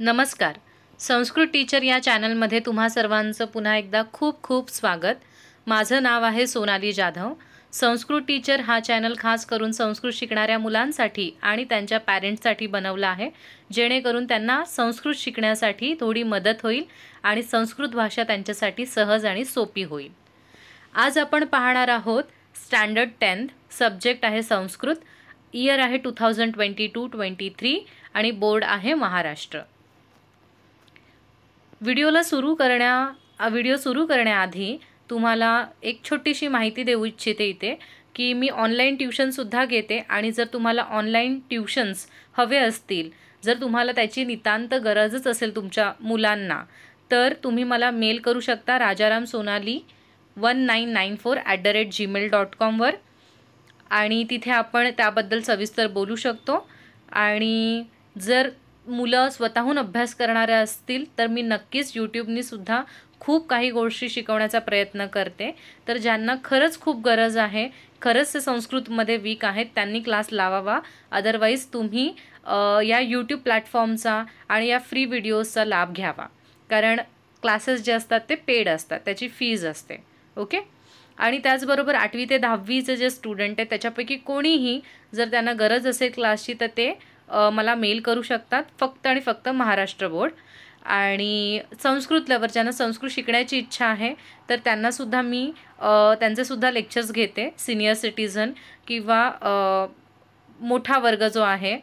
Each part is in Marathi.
नमस्कार. संस्कृत टीचर या चॅनलमध्ये तुम्हा सर्वांचं पुन्हा एकदा खूप खूप स्वागत. माझं नाव आहे सोनाली जाधव. संस्कृत टीचर हा चॅनल खास करून संस्कृत शिकणाऱ्या मुलांसाठी आणि त्यांच्या पॅरेंट्ससाठी बनवला आहे, जेणेकरून त्यांना संस्कृत शिकण्यासाठी थोडी मदत होईल आणि संस्कृत भाषा त्यांच्यासाठी सहज आणि सोपी होईल. आज आपण पाहणार आहोत स्टँडर्ड 10th, सब्जेक्ट आहे संस्कृत, इयर आहे 2022-23 आणि बोर्ड आहे महाराष्ट्र. व्हिडिओ सुरू करण्याआधी तुम्हाला एक छोटीशी माहिती देऊ इच्छिते इथे की मी ऑनलाईन ट्यूशनसुद्धा घेते आणि जर तुम्हाला ऑनलाईन ट्यूशन्स हवे असतील, जर तुम्हाला त्याची नितांत गरजच असेल तुमच्या मुलांना, तर तुम्ही मला मेल करू शकता rajaramsonali1994@gmail.com वर आणि तिथे आपण त्याबद्दल सविस्तर बोलू शकतो. आणि जर मुलं स्वतःहून अभ्यास करणारे असतील तर मी नक्कीच यूट्यूबनी सुद्धा खूप काही गोष्टी शिकवण्याचा प्रयत्न करते. तर ज्यांना खरंच खूप गरज आहे, खरंच ते संस्कृतमध्ये वीक आहेत, त्यांनी क्लास लावावा. अदरवाईज तुम्ही या यूट्यूब प्लॅटफॉर्मचा आणि या फ्री व्हिडिओजचा लाभ घ्यावा, कारण क्लासेस जे असतात ते पेड असतात, त्याची फीज असते. ओके. आणि त्याचबरोबर 8वी ते 10वीचे जे स्टुडंट आहेत त्याच्यापैकी कोणीही जर त्यांना गरज असेल क्लासची तर ते मला मेल करू शकतात, फक्त आणि फक्त महाराष्ट्र बोर्ड. आणि संस्कृत लवर ज्यांना संस्कृत शिकण्याची इच्छा आहे तर त्यांनासुद्धा मी त्यांचेसुद्धा लेक्चर्स घेते. सिनियर सिटीजन किंवा मोठा वर्ग जो आहे,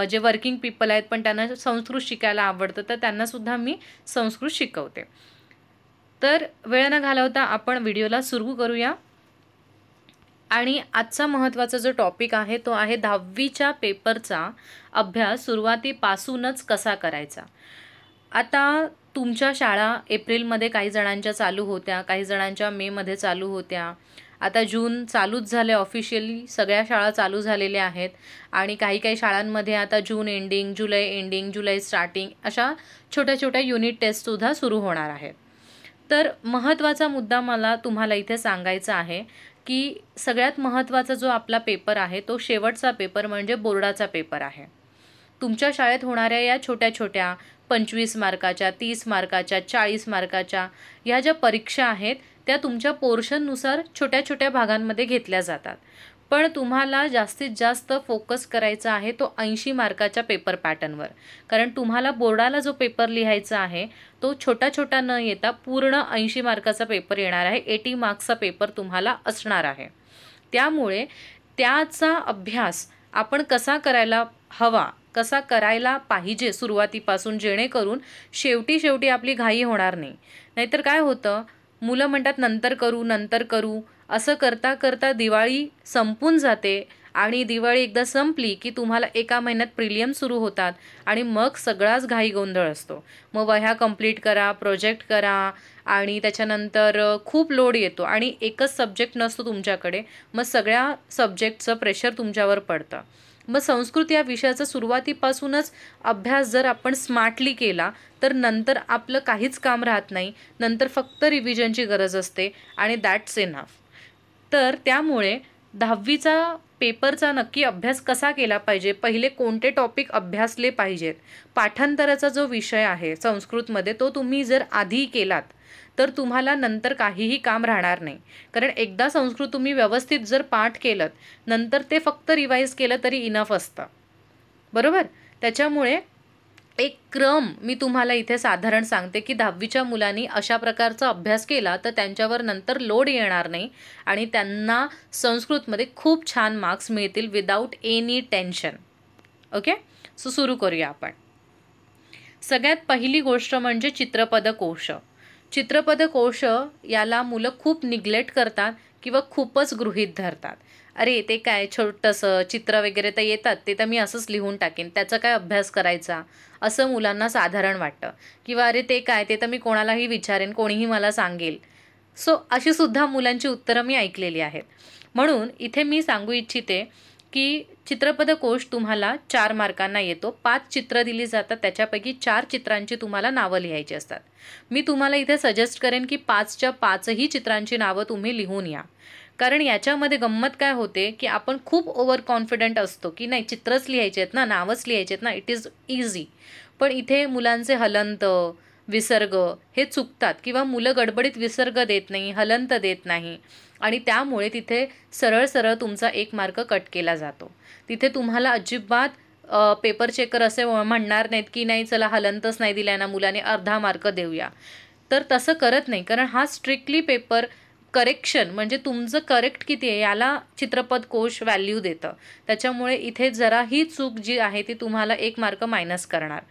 जे वर्किंग पीपल आहेत पण त्यांना संस्कृत शिकायला आवडतं, तर त्यांनासुद्धा मी संस्कृत शिकवते. तर वेळ न घालवता आपण व्हिडिओला सुरू करूया. आणि आजचा महत्त्वाचा जो टॉपिक आहे तो आहे 10वीच्या पेपरचा अभ्यास सुरुवातीपासूनच कसा करायचा. आता तुमच्या शाळा एप्रिलमध्ये काही जणांच्या चालू होत्या, काही जणांच्या मेमध्ये चालू होत्या. आता जून चालूच झाले, ऑफिशियली सगळ्या शाळा चालू झालेल्या आहेत. आणि काही शाळांमध्ये आता जून एंडिंग, जुलै एंडिंग, जुलै स्टार्टिंग अशा छोट्या छोट्या युनिट टेस्टसुद्धा सुरू होणार आहेत. तर महत्त्वाचा मुद्दा मला तुम्हाला इथे सांगायचा आहे की सगळ्यात महत्त्वाचा जो आपला पेपर आहे तो शेवटचा पेपर म्हणजे बोर्डाचा पेपर आहे. तुमच्या शाळेत होणाऱ्या या छोट्या छोट्या 25 मार्काच्या, 30 मार्काच्या, 40 मार्काच्या ह्या ज्या परीक्षा आहेत त्या तुमच्या पोर्शननुसार छोट्या छोट्या भागांमध्ये घेतल्या जातात. पण तुम्हाला जास्तीत जास्त फोकस करायचा आहे तो 80 मार्काच्या पेपर पॅटर्नवर, कारण तुम्हाला बोर्डाला जो पेपर लिहायचा आहे तो छोटा छोटा न येता पूर्ण 80 मार्काचा पेपर येणार आहे. 80 मार्क्सचा पेपर तुम्हाला असणार आहे. त्यामुळे त्याचा अभ्यास आपण कसा करायला हवा, कसा करायला पाहिजे सुरुवातीपासून, जेणेकरून शेवटी आपली घाई होणार नाही. नाहीतर काय होतं, मुलं म्हणतात नंतर करू असं करता करता दिवाळी संपून जाते. आणि दिवाळी एकदा संपली की तुम्हाला एका महिन्यात प्रिलियम सुरू होतात आणि मग सगळाच घाई गोंधळ असतो. मग वह्या कंप्लीट करा, प्रोजेक्ट करा आणि त्याच्यानंतर खूप लोड येतो आणि एकच सब्जेक्ट नसतो तुमच्याकडे, मग सगळ्या सब्जेक्टचं प्रेशर तुमच्यावर पडतं. मग संस्कृत या विषयाचा सुरुवातीपासूनच अभ्यास जर आपण स्मार्टली केला तर नंतर आपलं काहीच काम राहत नाही. नंतर फक्त रिव्हिजनची गरज असते आणि दॅट्स इनफ. तर त्यामुळे 10वीचा पेपरचा नक्की अभ्यास कसा केला पाहिजे, पहिले कोणते टॉपिक अभ्यासले पाहिजेत. पाठांतराचा जो विषय आहे संस्कृतमध्ये तो तुम्ही जर आधी केलात तर तुम्हाला नंतर काहीही काम राहणार नाही. कारण एकदा संस्कृत तुम्ही व्यवस्थित जर पाठ केलं नंतर ते फक्त रिवाईज केलं तरी इनफ असतं, बरोबर. त्याच्यामुळे एक क्रम मी तुम्हाला इथे साधारण सांगते की 10वीच्या मुलांनी अशा प्रकारचा अभ्यास केला तर त्यांच्यावर नंतर लोड येणार नाही आणि त्यांना संस्कृतमध्ये खूप छान मार्क्स मिळतील without any tension. Okay. So सुरू करूया आपण. सगळ्यात पहिली गोष्ट म्हणजे चित्रपदकोश. चित्रपदकोश याला मुलं खूप निग्लेक्ट करतात किंवा खूपच गृहीत धरतात. अरे ते काय छोटंसं चित्र वगैरे तर येतात, ते तर मी असंच लिहून टाकेन, त्याचा काय अभ्यास करायचा, असं मुलांना साधारण वाटतं. किंवा अरे ते काय, ते तर मी कोणालाही विचारेन, कोणीही मला सांगेल. सो अशी सुद्धा मुलांची उत्तरं मी ऐकलेली आहेत. म्हणून इथे मी सांगू इच्छिते की चित्रपदकोश तुम्हाला 4 मार्कांना येतो. 5 चित्र दिली जातात, त्याच्यापैकी 4 चित्रांची तुम्हाला नावं लिहायची असतात. मी तुम्हाला इथे सजेस्ट करेन की 5च्या 5ही चित्रांची नावं तुम्ही लिहून या, कारण याच्यामध्ये गंमत काय होते की आपण खूप ओव्हर कॉन्फिडंट असतो की नाही चित्रच लिहायचे आहेत ना, नावच लिहायचे आहेत ना, इट इज इझी. पण इथे मुलांचे हलंत विसर्ग हे चुकतात किंवा मुलं गडबडीत विसर्ग देत नाही, हलंत देत नाही आणि त्यामुळे तिथे सरळ सरळ तुमचा 1 मार्क कट केला जातो. तिथे तुम्हाला अजिबात पेपर चेकर असे म्हणणार नाहीत की नाही चला हलंतच नाही दिल्या ना मुलाने, अर्धा मार्क देऊया. तर तसं करत नाही, कारण हा स्ट्रिक्टली पेपर करेक्शन म्हणजे तुमचं करेक्ट किती आहे याला चित्रपट कोश व्हॅल्यू देतं. त्याच्यामुळे इथे जराही चूक जी आहे ती तुम्हाला 1 मार्क मायनस करणार.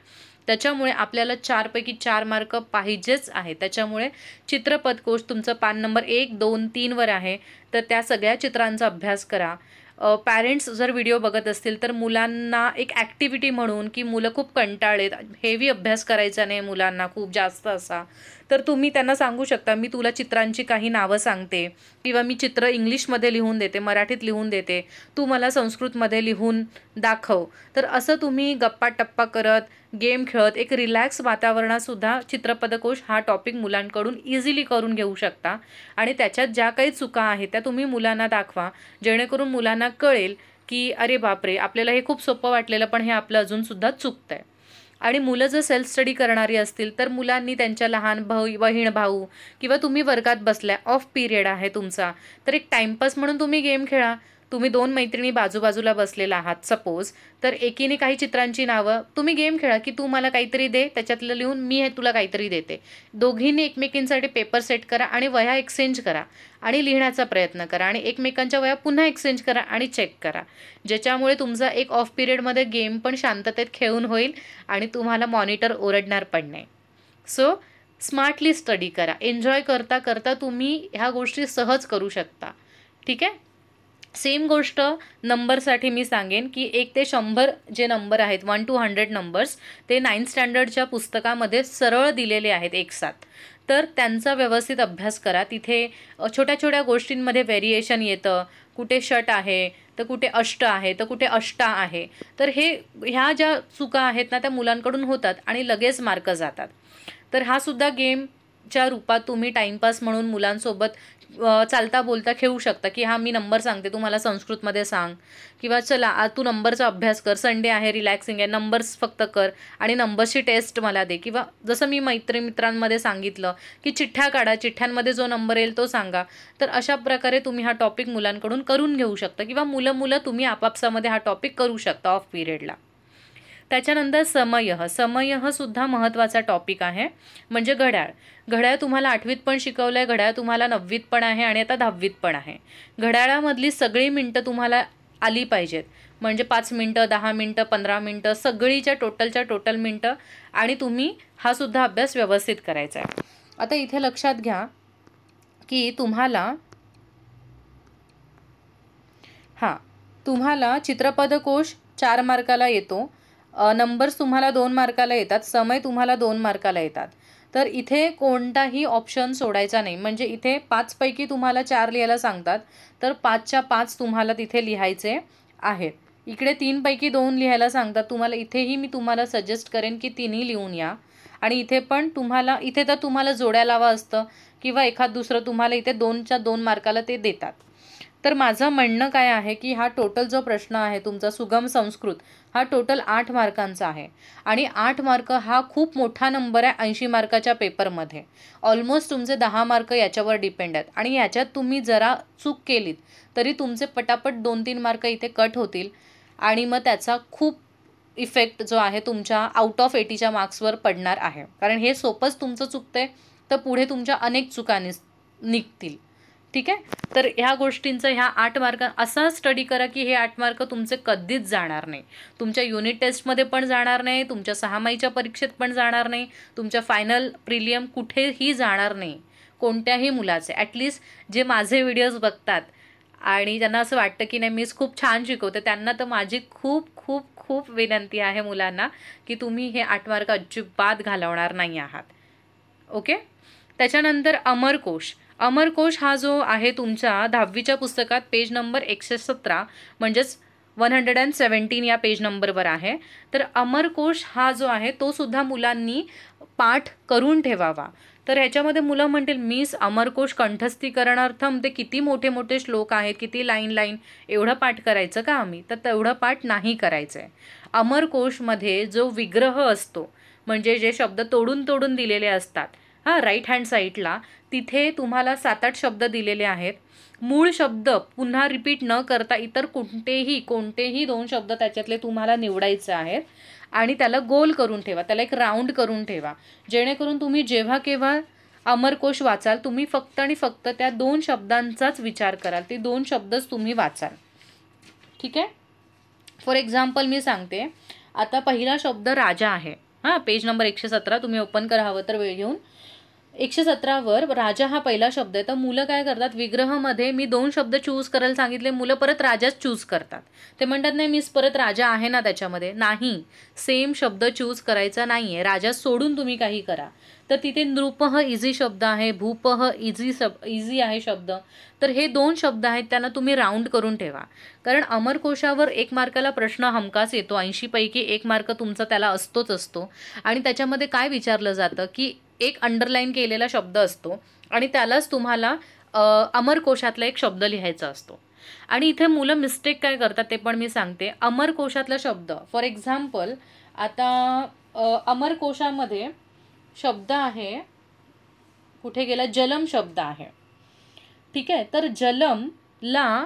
त्याच्यामुळे आपल्याला 4 पैकी 4 मार्क पाहिजेच आहे. त्याच्यामुळे चित्रपट कोश तुमचं पान नंबर 1, 2, 3 वर आहे. तर त्या सगळ्या चित्रांचा अभ्यास करा. पॅरेंट्स जर व्हिडिओ बघत असतील तर मुलांना एक ॲक्टिव्हिटी म्हणून की मुलं खूप कंटाळलेत, हेवी अभ्यास करायचा नाही मुलांना खूप जास्त असा, तर तुम्ही त्यांना सांगू शकता मी तुला चित्रांची काही नावं सांगते किंवा मी चित्र इंग्लिशमध्ये लिहून देते, मराठीत लिहून देते, तू मला संस्कृतमध्ये लिहून दाखव. तर असं तुम्ही गप्पा टप्पा करत गेम खेळत एक रिलॅक्स वातावरणातसुद्धा चित्रपटकोश हा टॉपिक मुलांकडून इझिली करून घेऊ शकता आणि त्याच्यात ज्या काही चुका आहेत त्या तुम्ही मुलांना दाखवा, जेणेकरून मुलांना कळेल की अरे बापरे आपल्याला हे खूप सोपं वाटलेलं पण हे आपलं अजूनसुद्धा चुकतं आहे. आणि मुलं जर सेल्फ स्टडी करणारी असतील तर मुलांनी त्यांच्या लहान बहीण भाऊ किंवा तुम्ही वर्गात बसल्या ऑफ पिरियड आहे तुमचा तर एक टाइमपास म्हणून तुम्ही गेम खेळा. तुम्ही 2 मैत्रिणी बाजूबाजूला बसलेला आहात सपोज, तर एकीने काही चित्रांची नावं, तुम्ही गेम खेळा की तू मला काहीतरी दे त्याच्यातलं लिहून मी हे तुला काहीतरी देते. दोघींनी एकमेकींसाठी पेपर सेट करा आणि वह्या एक्सचेंज करा आणि लिहिण्याचा प्रयत्न करा आणि एकमेकांच्या वह्या पुन्हा एक्सचेंज करा आणि चेक करा, ज्याच्यामुळे तुमचा एक ऑफ पिरियडमध्ये गेम पण शांततेत खेळून होईल आणि तुम्हाला मॉनिटर ओरडणार पण नाही. सो स्मार्टली स्टडी करा. एन्जॉय करता करता तुम्ही ह्या गोष्टी सहज करू शकता. ठीक आहे. सेम गोष्ट नंबरसाठी मी सांगेन की 1 ते 100 जे नंबर आहेत 1 to 100 नंबर्स ते 9th स्टँडर्डच्या पुस्तकामध्ये सरळ दिलेले आहेत एक साथ. तर त्यांचा व्यवस्थित अभ्यास करा. तिथे छोट्या छोट्या गोष्टींमध्ये व्हेरिएशन येतं, कुठे षट आहे तर कुठे अष्ट आहे तर कुठे अष्टा आहे. तर ह्या ज्या चुका आहेत ना त्या मुलांकडून होतात आणि लगेच मार्क जातात. तर हा सुद्धा गेमच्या रूपात तुम्ही टाईमपास म्हणून मुलांसोबत चालता बोलता खेळू शकता की हां मी नंबर सांगते तू मला संस्कृतमध्ये सांग किंवा चला तू नंबरचा अभ्यास कर, संडे आहे रिलॅक्सिंग आहे नंबर्स फक्त कर आणि नंबर्सची टेस्ट मला दे. किंवा जसं मी मित्रांमध्ये सांगितलं की चिठ्ठ्या काढा, चिठ्ठ्यांमध्ये जो नंबर येईल तो सांगा. तर अशा प्रकारे तुम्ही हा टॉपिक मुलांकडून करून घेऊ शकता किंवा मुलं तुम्ही आपापसामध्ये हा टॉपिक करू शकता ऑफ पिरियडला. त्याच्यानंतर समय सुद्धा महत्त्वाचा टॉपिक आहे. म्हणजे घड्याळ तुम्हाला 8वीत पण शिकवलं आहे, घड्याळ तुम्हाला 9वीत पण आहे आणि आता 10वीत पण आहे. घड्याळामधली सगळी मिनटं तुम्हाला आली पाहिजेत. म्हणजे 5 मिनटं, 10 मिनटं, 15 मिनटं सगळीच्या टोटल मिनटं आणि तुम्ही हा सुद्धा अभ्यास व्यवस्थित करायचा आहे. आता इथे लक्षात घ्या की तुम्हाला चित्रपटकोश 4 मार्काला येतो, नंबर्स तुम्हाला 2 मार्काला येतात, समय तुम्हाला 2 मार्काला येतात. तर इथे कोणताही ऑप्शन सोडायचा नाही. म्हणजे इथे 5 पैकी तुम्हाला 4 लिहायला सांगतात तर 5च्या 5 तुम्हाला तिथे लिहायचे आहेत. इकडे 3 पैकी 2 लिहायला सांगतात तुम्हाला, इथेही मी तुम्हाला सजेस्ट करेन की 3ही लिहून या. आणि इथे पण इथे तर तुम्हाला जोड्या लावा असतं किंवा एखाद दुसरं तुम्हाला इथे 2च्या 2 मार्काला ते देतात. तर माझं म्हणणं काय आहे की हा टोटल जो प्रश्न आहे तुमचा सुगम संस्कृत हा टोटल 8 मार्कांचा आहे आणि 8 मार्क हा खूप मोठा नंबर आहे 80 मार्काच्या पेपरमध्ये. ऑलमोस्ट तुमचे 10 मार्क याच्यावर डिपेंड आहेत आणि याच्यात तुम्ही जरा चूक केलीत तरी तुमचे पटापट 2-3 मार्क इथे कट होतील आणि मग त्याचा खूप इफेक्ट जो आहे तुमच्या आउट ऑफ 80च्या मार्क्सवर पडणार आहे. कारण हे सोपंच तुमचं चुकतंय तर पुढे तुमच्या अनेक चुका निघतील. ठीक आहे. तर ह्या गोष्टींचं ह्या 8 मार्क असा स्टडी करा की हे 8 मार्क तुमचे कधीच जाणार नाही. तुमच्या युनिट टेस्टमध्ये पण जाणार नाही, तुमच्या 6 माहीच्या परीक्षेत पण जाणार नाही, तुमच्या फायनल प्रिलियम कुठेही जाणार नाही कोणत्याही मुलाचे. ॲटलिस्ट जे माझे व्हिडिओज बघतात आणि त्यांना असं वाटतं की नाही मीच खूप छान शिकवते त्यांना तर माझी खूप खूप खूप विनंती आहे मुलांना की तुम्ही हे 8 मार्क अजिबात घालवणार नाही आहात. ओके. त्याच्यानंतर अमरकोश हा जो आहे तुमच्या 10वीच्या पुस्तकात पेज नंबर 117 म्हणजेच 117 या पेज नंबरवर आहे. तर अमरकोश हा जो आहे तो सुद्धा मुलांनी पाठ करून ठेवावा. तर ह्याच्यामध्ये मुलं म्हणतील मिस अमरकोश कंठस्थीकरणार्थम ते किती मोठे मोठे श्लोक आहेत, किती लाईन एवढं पाठ करायचं का आम्ही? तर तेवढं पाठ नाही करायचं आहे. अमरकोशमध्ये जो विग्रह असतो म्हणजे जे शब्द तोडून तोडून दिलेले असतात राईट हँड साईडला, तिथे तुम्हाला 7-8 शब्द दिलेले आहेत. मूळ शब्द पुन्हा रिपीट न करता इतर कोणतेही 2 शब्द त्याच्यातले तुम्हाला निवडायचे आहेत आणि त्याला गोल करून ठेवा, त्याला एक राऊंड करून ठेवा, जेणेकरून तुम्ही जेव्हा केव्हा अमरकोश वाचाल तुम्ही फक्त आणि फक्त त्या 2 शब्दांचाच विचार कराल, ते 2 शब्दच तुम्ही वाचाल. ठीक आहे. फॉर एक्झाम्पल मी सांगते, आता पहिला शब्द राजा आहे. पेज नंबर 117 तुम्ही ओपन करा हवं तर वेळ घेऊन. 117वर राजा हा पहिला शब्द आहे. तर मुलं काय करतात, विग्रहमध्ये मी 2 शब्द चूज करायला सांगितले, मुलं परत राजाच चूज करतात. ते म्हणतात नाही मिस परत राजा आहे ना त्याच्यामध्ये. नाही, सेम शब्द चूज करायचा नाही आहे, राजा सोडून तुम्ही काही करा. तर तिथे नृपः इझी शब्द आहे, भूपः इझी आहे शब्द. तर हे 2 शब्द आहेत, त्यांना तुम्ही राऊंड करून ठेवा. कारण अमरकोशावर 1 मार्काला प्रश्न हमखास येतो, 80 पैकी 1 मार्क तुमचा त्याला असतो. आणि त्याच्यामध्ये काय विचारलं जातं की एक अंडरलाईन केलेला शब्द असतो आणि त्यालाच तुम्हाला अमरकोशातला एक शब्द लिहायचा असतो. आणि इथे मुलं मिस्टेक काय करतात ते पण मी सांगते. अमरकोशातला शब्द फॉर एक्झाम्पल आता अमरकोशामध्ये शब्द आहे, कुठे गेला, जलम शब्द आहे. ठीक आहे. तर जलमला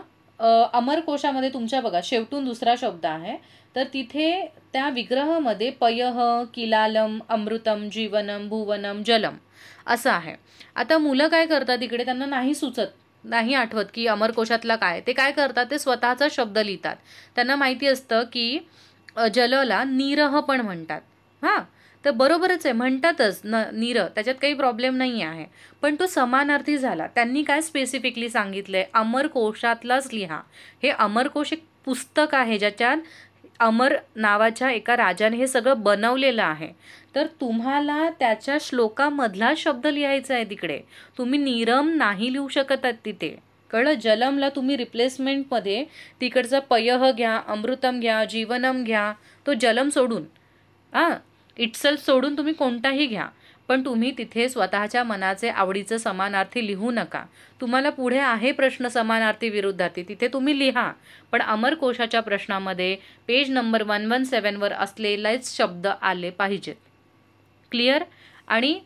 अमरकोशामध्ये तुमच्या बघा शेवटून दुसरा शब्द आहे. तर तिथे त्या विग्रहामध्ये पयः, किलालम, अमृतम, जीवनम, भुवनम, जलम असं आहे. आता मुलं काय करतात इकडे, त्यांना नाही सुचत, नाही आठवत की अमरकोशातला काय. ते काय करतात, ते स्वतःचा शब्द लिहितात. त्यांना माहिती असतं की जलला नीरह पण म्हणतात. तर बरोबरच आहे, म्हणतातच नीर, त्याच्यात काही प्रॉब्लेम नाही आहे. पण तो समानार्थी झाला. त्यांनी काय स्पेसिफिकली सांगितलं आहे, अमरकोशातलाच लिहा. हे अमरकोश एक पुस्तक आहे ज्याच्यात अमर नावाच्या एका राजाने हे सगळं बनवलेलं आहे. तर तुम्हाला त्याच्या श्लोकामधला शब्द लिहायचा आहे तिकडे. तुम्ही नीरम नाही लिहू शकत आहात तिथे, कळलं. जलमला तुम्ही रिप्लेसमेंटमध्ये तिकडचा पयः घ्या, अमृतम घ्या, जीवनम घ्या, तो जलम सोडून इटसेल्फ सोडून तुम्ही कोणताही घ्या. पण तुम्ही तिथे स्वतःच्या मनाचे आवडीचं समानार्थी लिहू नका. तुम्हाला पुढे आहे प्रश्न समानार्थी विरुद्धार्थी, तिथे तुम्ही लिहा. पण अमरकोशाच्या प्रश्नामध्ये पेज नंबर 117वर असलेलेच शब्द आले पाहिजेत. क्लिअर. आणि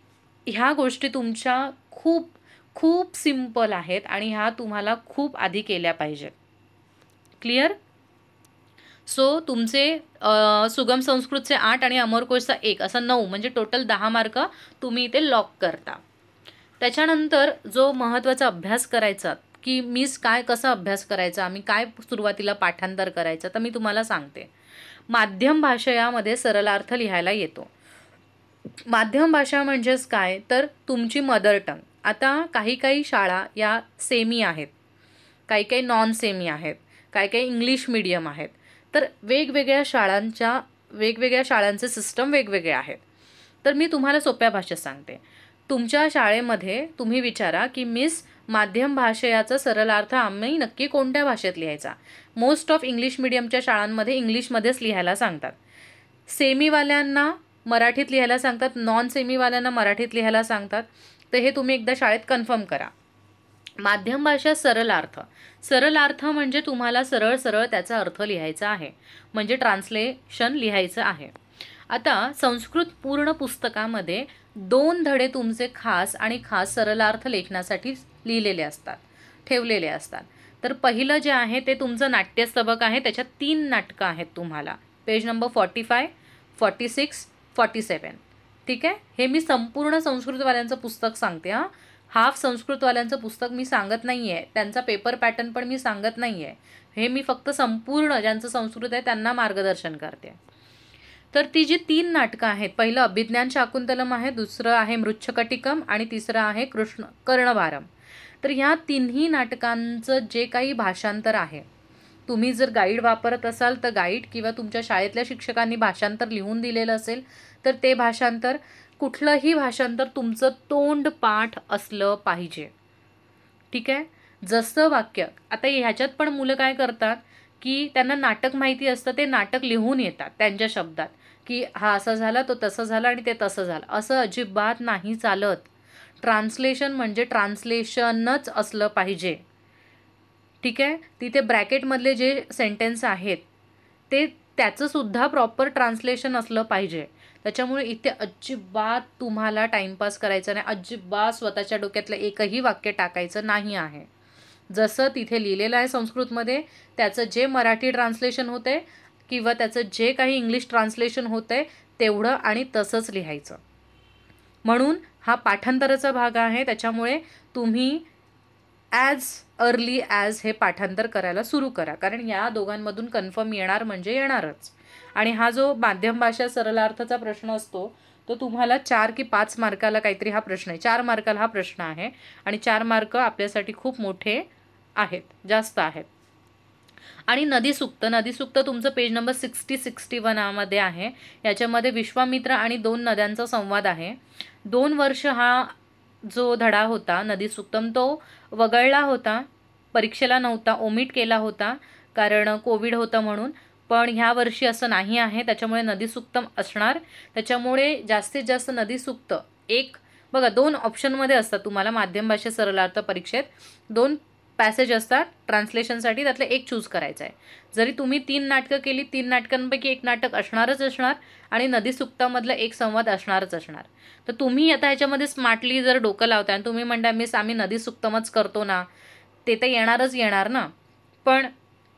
ह्या गोष्टी तुमच्या खूप खूप सिंपल आहेत आणि ह्या तुम्हाला खूप आधी केल्या पाहिजेत. क्लिअर. सो तुमचे सुगम संस्कृतचे 8 आणि अमरकोशचा 1 असं 9 म्हणजे टोटल 10 मार्क तुम्ही इथे लॉक करता. त्याच्यानंतर जो महत्त्वाचा अभ्यास करायचा की मिस कसा अभ्यास करायचा, आम्ही काय सुरुवातीला पाठांतर करायचं, तर मी तुम्हाला सांगते. माध्यम भाषेमध्ये सरलार्थ लिहायला येतो. माध्यम भाषा म्हणजेच काय, तर तुमची मदर टंग. आता काही शाळा या सेमी आहेत, काही नॉन सेमी आहेत, काही इंग्लिश मीडियम आहेत. तर वेगवेगळ्या शाळांचे सिस्टम वेगवेगळे आहेत. तर मी तुम्हाला सोप्या भाषेत सांगते. तुमच्या शाळेमध्ये तुम्ही विचारा की मिस माध्यम भाषेचा सरलार्थ आम्ही नक्की कोणत्या भाषेत लिहायचा. मोस्ट ऑफ इंग्लिश मीडियमच्या शाळांमध्ये इंग्लिशमध्येच लिहायला सांगतात. सेमीवाल्यांना मराठीत लिहायला सांगतात, नॉन सेमीवाल्यांना मराठीत लिहायला सांगतात. तर हे तुम्ही एकदा शाळेत कन्फर्म करा. माध्यम भाषा सरलार्थ म्हणजे तुम्हाला सरळ त्याचा अर्थ लिहायचा आहे, म्हणजे ट्रान्सलेशन लिहायचं आहे. आता संस्कृत पूर्ण पुस्तकामध्ये 2 धडे तुमचे खास सरलार्थ लेखनासाठी लिहिलेले असतात, ठेवलेले असतात. तर पहिलं जे आहे ते तुमचं नाट्यस्तबक आहे, त्याच्यात 3 नाटकं आहेत तुम्हाला, पेज नंबर 45, 46, 47. ठीक आहे. हे मी संपूर्ण संस्कृतवाल्यांचं पुस्तक सांगते. हाफ संस्कृतवाल्यांचं पुस्तक मी सांगत नाही आहे, त्यांचा पेपर पॅटर्न पण मी सांगत नाही आहे. हे मी फक्त संपूर्ण ज्यांचं संस्कृत आहे त्यांना मार्गदर्शन करते. तर ती जी 3 नाटकं आहेत, पहिलं अभिज्ञान शाकुंतलम आहे, दुसरं आहे मृच्छकटिकम आणि तिसरं आहे कर्णभारम. तर ह्या 3ही नाटकांचं जे काही भाषांतर आहे, तुम्ही जर गाईड वापरत असाल तर गाईड, किंवा तुमच्या शाळेतल्या शिक्षकांनी भाषांतर लिहून दिलेलं असेल तर ते भाषांतर, कुठलंही भाषांतर तुमचं तोंड पाठ असलं पाहिजे. ठीक आहे. जसं वाक्य, आता ह्याच्यात पण मुलं काय करतात की त्यांना नाटक माहिती असतं, ते नाटक लिहून येतात त्यांच्या शब्दात, की हा असा झाला, तो तसं झालं आणि ते तसं झालं. असं अजिबात नाही चालत. ट्रान्सलेशन म्हणजे ट्रान्सलेशनच असलं पाहिजे. ठीक आहे. तिथे ब्रॅकेटमधले जे सेंटेन्स आहेत ते त्याचंसुद्धा प्रॉपर ट्रान्सलेशन असलं पाहिजे. त्याच्यामुळे इथे अजिबात तुम्हाला टाईमपास करायचा नाही. अजिबात स्वतःच्या डोक्यातलं एकही वाक्य टाकायचं नाही आहे. जसं तिथे लिहिलेलं आहे संस्कृतमध्ये त्याचं जे मराठी ट्रान्सलेशन होतं आहे किंवा त्याचं जे काही इंग्लिश ट्रान्सलेशन होतं आहे तेवढं आणि तसंच लिहायचं. म्हणून हा पाठांतराचा भाग आहे. त्याच्यामुळे तुम्ही ॲज अर्ली ॲज हे पाठांतर करायला सुरू करा, कारण या दोघांमधून कन्फर्म येणार म्हणजे येणारच. आणि हा जो माध्यम भाषा सरलार्थाचा प्रश्न असतो तो तुम्हाला 4 की 5 मार्काला काहीतरी हा प्रश्न आहे. 4 मार्काला हा प्रश्न आहे आणि 4 मार्क आपल्यासाठी खूप मोठे आहेत, जास्त आहेत. आणि नदीसूक्त तुमचं पेज नंबर 60-61 मध्ये आहे. याच्यामध्ये विश्वामित्र आणि 2 नद्यांचा संवाद आहे. 2 वर्ष हा जो धडा होता नदीसूक्तम तो वगळला होता, परीक्षेला नव्हता, ओमिट केला होता कारण कोविड होतं म्हणून. पण ह्या वर्षी असं नाही आहे, त्याच्यामुळे नदीसूक्तम असणार. त्याच्यामुळे जास्तीत जास्त नदीसूक्त एक बघा 2 ऑप्शनमध्ये असतात तुम्हाला माध्यम भाषा सरलार्थ परीक्षेत. 2 पॅसेज असतात ट्रान्सलेशनसाठी, त्यातलं एक चूज करायचं आहे. जरी तुम्ही 3 नाटकं केली, 3 नाटकांपैकी एक नाटक असणारच असणार आणि नदीसूक्तामधलं एक संवाद असणारच असणार. तर तुम्ही आता ह्याच्यामध्ये स्मार्टली जर डोकं लावताय आणि तुम्ही म्हणता मिस आम्ही नदीसूक्तमच करतो ना, ते तर येणारच येणार ना. पण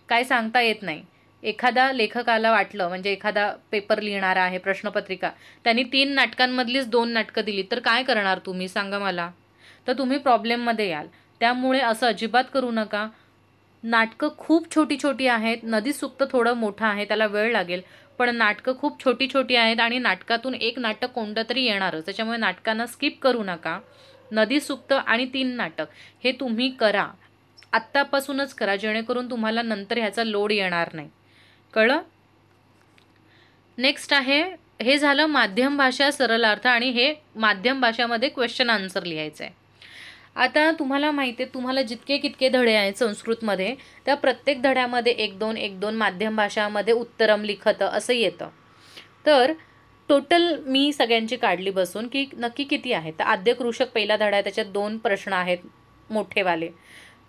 काय सांगता येत नाही. एखादा लेखकाला वाटलं म्हणजे एखादा पेपर लिहिणारा आहे प्रश्नपत्रिका, त्यांनी 3 नाटकांमधलीच 2 नाटकं दिली तर काय करणार तुम्ही सांगा मला. तर तुम्ही प्रॉब्लेममध्ये याल. त्यामुळे असं अजिबात करू नका. नाटकं खूप छोटी छोटी आहेत. नदीसूक्त थोडं मोठं आहे, त्याला वेळ लागेल, पण नाटकं खूप छोटी छोटी आहेत आणि नाटकातून एक नाटक कोणतं तरी येणारच. त्याच्यामुळे नाटकांना स्किप करू नका. नदीसूक्त आणि 3 नाटक हे तुम्ही करा, आत्तापासूनच करा, जेणेकरून तुम्हाला नंतर ह्याचा लोड येणार नाही. कळलं? नेक्स्ट आहे, हे झालं माध्यम भाषा सरलार्थ आणि हे माध्यम भाषामध्ये क्वेश्चन आन्सर लिहायचं आहे. आता तुम्हाला माहिती आहे, तुम्हाला जितके कितके धडे आहेत संस्कृतमध्ये त्या प्रत्येक धड्यामध्ये 1-2 माध्यम भाषामध्ये उत्तरम लिखत असं येतं. तर टोटल मी सगळ्यांची काढली बसून की नक्की किती आहेत. तर आद्य कृषक पहिला धडा आहे, त्याच्यात 2 प्रश्न आहेत मोठेवाले.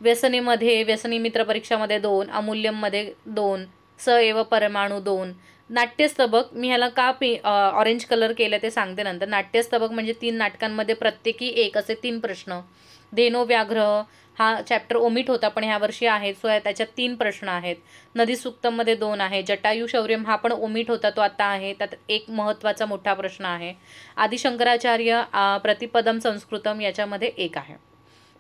व्यसनीमध्ये व्यसनी मित्र परीक्षामध्ये 2, अमूल्यममध्ये 2, स एव परमाणू 2. नाट्यस्तबक मी ह्याला का ऑरेंज कलर केलं ते सांगते नंतर. नाट्यस्तबक म्हणजे 3 नाटकांमध्ये प्रत्येकी 1 असे 3 प्रश्न. धेनो व्याघ्र हा चॅप्टर ओमिट होता पण ह्या वर्षी आहे, सो त्याच्यात 3 प्रश्न आहेत. नदीसूक्तममध्ये 2 आहे. जटायू शौर्यम हा पण ओमिट होता, तो आता आहे, त्यात एक महत्त्वाचा मोठा प्रश्न आहे. आदिशंकराचार्य प्रतिपदम संस्कृतम याच्यामध्ये 1 आहे.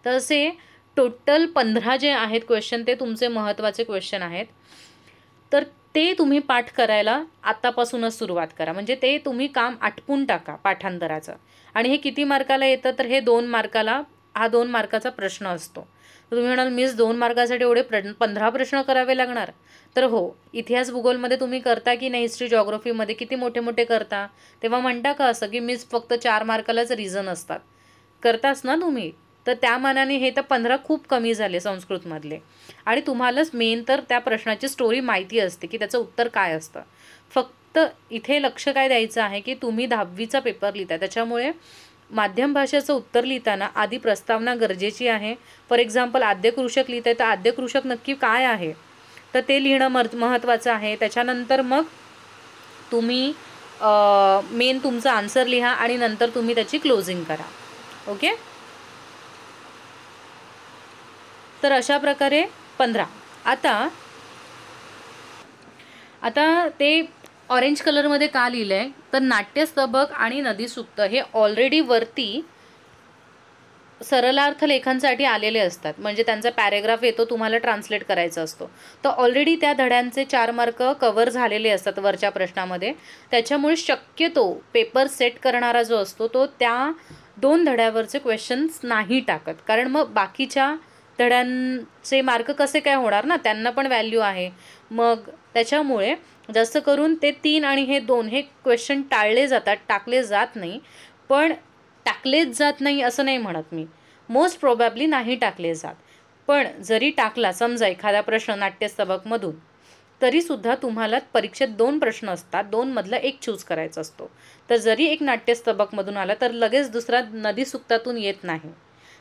तर असे टोटल 15 जे आहेत क्वेश्चन ते तुमचे महत्त्वाचे क्वेश्चन आहेत. तर ते तुम्ही पाठ करायला आत्तापासूनच सुरुवात करा, म्हणजे ते तुम्ही काम आटपून टाका पाठांतराचं. आणि हे किती मार्काला येतं तर हे 2 मार्काला, हा 2 मार्काचा प्रश्न असतो. तर तुम्ही म्हणाल मिस 2 मार्कासाठी एवढे 15 प्रश्न करावे लागणार. तर हो, इतिहास भूगोलमध्ये तुम्ही करता की नाही, हिस्ट्री जॉग्रफीमध्ये किती मोठे मोठे करता, तेव्हा म्हणता का असं की मिस फक्त 4 मार्कालाच रिझन असतात, करताच ना तुम्ही. तर त्या मानाने हे तर 15 खूप कमी झाले संस्कृतमधले. आणि तुम्हालाच मेन तर त्या प्रश्नाची स्टोरी माहिती असते की त्याचं उत्तर काय असतं. फक्त इथे लक्ष काय द्यायचं आहे की तुम्ही 10वीचा पेपर लिहिता, त्याच्यामुळे माध्यम भाषेचं उत्तर लिहिताना आधी प्रस्तावना गरजेची आहे. फॉर एक्झाम्पल आद्यकृषक लिहिताय तर आद्यकृषक नक्की काय आहे तर ते लिहिणं महत्त्वाचं आहे. त्याच्यानंतर मग तुम्ही मेन तुमचा आन्सर लिहा आणि नंतर तुम्ही त्याची क्लोजिंग करा. ओके. तर अशा प्रकारे 15. आता ते ऑरेंज कलरमध्ये का लिहिलं आहे तर नाट्यस्तबक आणि नदीसूक्त हे ऑलरेडी वरती सरलार्थ लेखांसाठी आलेले असतात, म्हणजे त्यांचा पॅरेग्राफ येतो, तुम्हाला ट्रान्सलेट करायचा असतो. तर ऑलरेडी त्या धड्यांचे 4 मार्क कव्हर झालेले असतात वरच्या प्रश्नामध्ये. त्याच्यामुळे शक्यतो पेपर सेट करणारा जो असतो तो त्या 2 धड्यावरचे क्वेश्चन्स नाही टाकत, कारण मग बाकीच्या धड्यांचे मार्क कसे काय होणार ना, त्यांना पण व्हॅल्यू आहे. मग त्याच्यामुळे जास्त करून ते 3 आणि हे 2 हे क्वेश्चन टाळले जातात, टाकले जात नाही. पण टाकलेच जात नाही असं नाही म्हणत मी, मोस्ट प्रोबॅबली नाही टाकले जात. पण जरी टाकला समजा एखादा प्रश्न नाट्यस्तबकमधून तरीसुद्धा तुम्हाला परीक्षेत 2 प्रश्न असतात, 2 मधला एक चूज करायचा असतो. तर जरी एक नाट्यस्तबकमधून आला तर लगेच दुसरा नदीसुक्तातून येत नाही.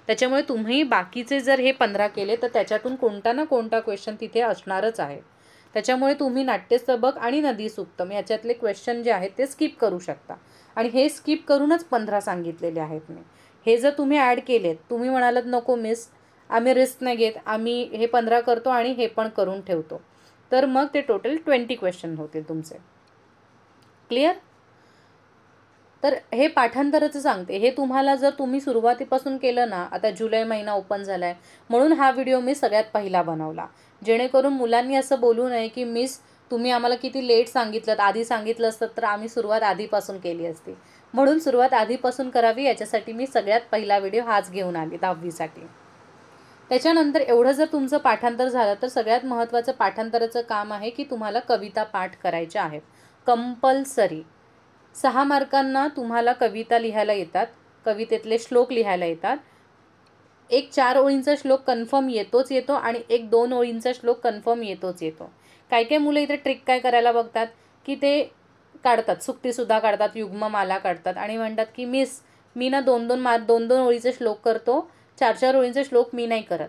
त्याच्यामुळे तुम्ही बाकीचे जर हे 15 केले तर त्याच्यातून कोणता ना कोणता क्वेश्चन तिथे असणारच आहे. त्याच्यामुळे तुम्ही नाट्यस्तबक आणि नदीसुक्तम याच्यातले क्वेश्चन जे आहेत ते स्किप करू शकता. आणि हे स्किप करूनच 15 सांगितलेले आहेत मी. हे जर तुम्ही ॲड केलेत, तुम्ही म्हणालात नको मिस आम्ही रिस्क नाही घेत, आम्ही हे 15 करतो आणि हे पण करून ठेवतो, तर मग ते टोटल 20 क्वेश्चन होतील तुमचे. क्लिअर? तर हे पाठांतराचं सांगते. हे तुम्हाला जर तुम्ही सुरुवातीपासून केलं ना, आता जुलै महिना ओपन झाला आहे म्हणून हा व्हिडिओ मी सगळ्यात पहिला बनवला, जेणेकरून मुलांनी असं बोलू नये की मिस तुम्ही आम्हाला किती लेट सांगितलं, आधी सांगितलं असतं तर आम्ही सुरुवात आधीपासून केली असती. म्हणून सुरुवात आधीपासून करावी याच्यासाठी मी सगळ्यात पहिला व्हिडिओ हाच घेऊन आली 10वीसाठी. त्याच्यानंतर एवढं जर तुमचं पाठांतर झालं तर सगळ्यात महत्त्वाचं पाठांतराचं काम आहे की तुम्हाला कविता पाठ करायच्या आहेत कंपल्सरी. 6 मार्कांना तुम्हाला कविता लिहायला येतात, कवितेतले श्लोक लिहायला येतात. एक 4 ओळींचा श्लोक कन्फर्म येतोच येतो आणि एक 2 ओळींचा श्लोक कन्फर्म येतोच येतो. काही काही मुलं इथे ट्रिक काय करायला बघतात की ते काढतात, सुक्तीसुद्धा काढतात, युग्ममाला काढतात आणि म्हणतात की मिस मी ना 2-2 ओळीचे श्लोक करतो, 4-4 ओळींचे श्लोक मी नाही करत.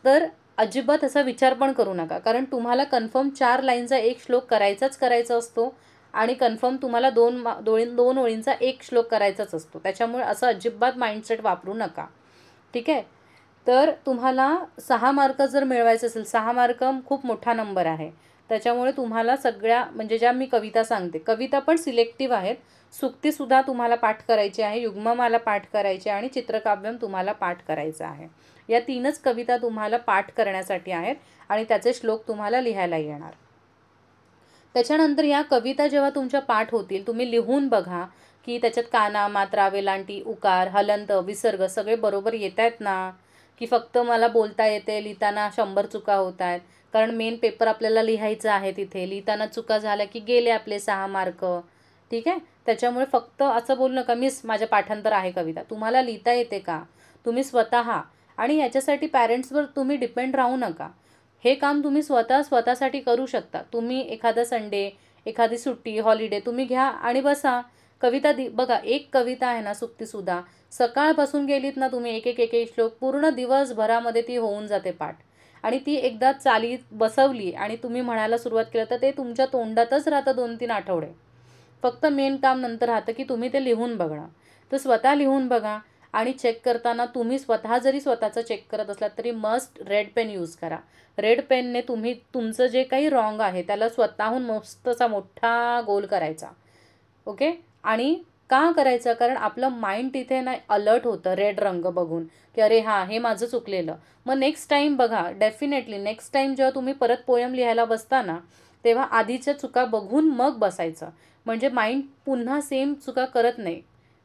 तर अजिबात असा विचार पण करू नका, कारण तुम्हाला कन्फर्म 4 लाईनचा एक श्लोक करायचा असतो आणि कन्फर्म तुम्हाला 2 ओळींचा एक श्लोक करायचाच असतो. त्याच्यामुळे असं अजिबात माइंडसेट वापरू नका. ठीक आहे? तर तुम्हाला 6 मार्क जर मिळवायचे असेल, 6 मार्क खूप मोठा नंबर आहे. त्याच्यामुळे तुम्हाला सगळ्या म्हणजे ज्या मी कविता सांगते, कविता पण सिलेक्टिव्ह आहेत. सुक्तीसुद्धा तुम्हाला पाठ करायची आहे, युग्ममाला पाठ करायची आणि चित्रकाव्यम तुम्हाला पाठ करायचं आहे. या 3च कविता तुम्हाला पाठ करण्यासाठी आहेत आणि त्याचे श्लोक तुम्हाला लिहायला येणार. त्याच्यानंतर या कविता जेव्हा तुमच्या पाठ होतील, तुम्ही लिहून बघा की त्याच्यात काना, मात्रा, वेलांटी, उकार, हलंत, विसर्ग सगळे बरोबर येत आहेत ना, की फक्त मला बोलता येते, लिहिताना 100 चुका होत आहेत. कारण मेन पेपर आपल्याला लिहायचं आहे, तिथे लिहिताना चुका झाल्या की गेले आपले 6 मार्क. ठीक आहे? त्याच्यामुळे फक्त असं बोलू नका मिस माझ्या पाठांतर आहे कविता. तुम्हाला लिहिता येते का? तुम्ही स्वतः आणि याच्यासाठी पॅरेंट्सवर तुम्ही डिपेंड राहू नका. हे काम तुम्ही स्वतःसाठी करू शकता. तुम्ही एखादा संडे, एखादी सुट्टी, हॉलिडे तुम्ही घ्या आणि बसा. कविता बघा, एक कविता आहे ना सुक्तीसुद्धा, सकाळपासून गेलीत ना तुम्ही एक एक श्लोक पूर्ण दिवसभरामध्ये ती होऊन जाते पाठ. आणि ती एकदा चालीत बसवली आणि तुम्ही म्हणायला सुरुवात केलं तर ते तुमच्या तोंडातच राहतं 2-3 आठवडे. फक्त मेन काम नंतर राहतं की तुम्ही ते लिहून बघणं. तर स्वतः लिहून बघा आणि चेक करताना तुम्ही स्वतः जरी स्वतःचं चेक करत असलात तरी मस्ट रेड पेन यूज करा. रेड पेनने तुम्ही तुमचं जे काही रॉंग आहे त्याला स्वतःहून मस्तसा मोठा गोल करायचा. ओके? आणि का करायचं? कारण आपलं माइंड तिथे ना अलर्ट होतं रेड रंग बघून की अरे हां, हे माझं चुकलेलं. मग नेक्स्ट टाईम बघा, डेफिनेटली नेक्स्ट टाईम जेव्हा तुम्ही परत पोयम लिहायला बसता ना, तेव्हा आधीच्या चुका बघून मग बसायचं. म्हणजे माइंड पुन्हा सेम चुका करत नाही.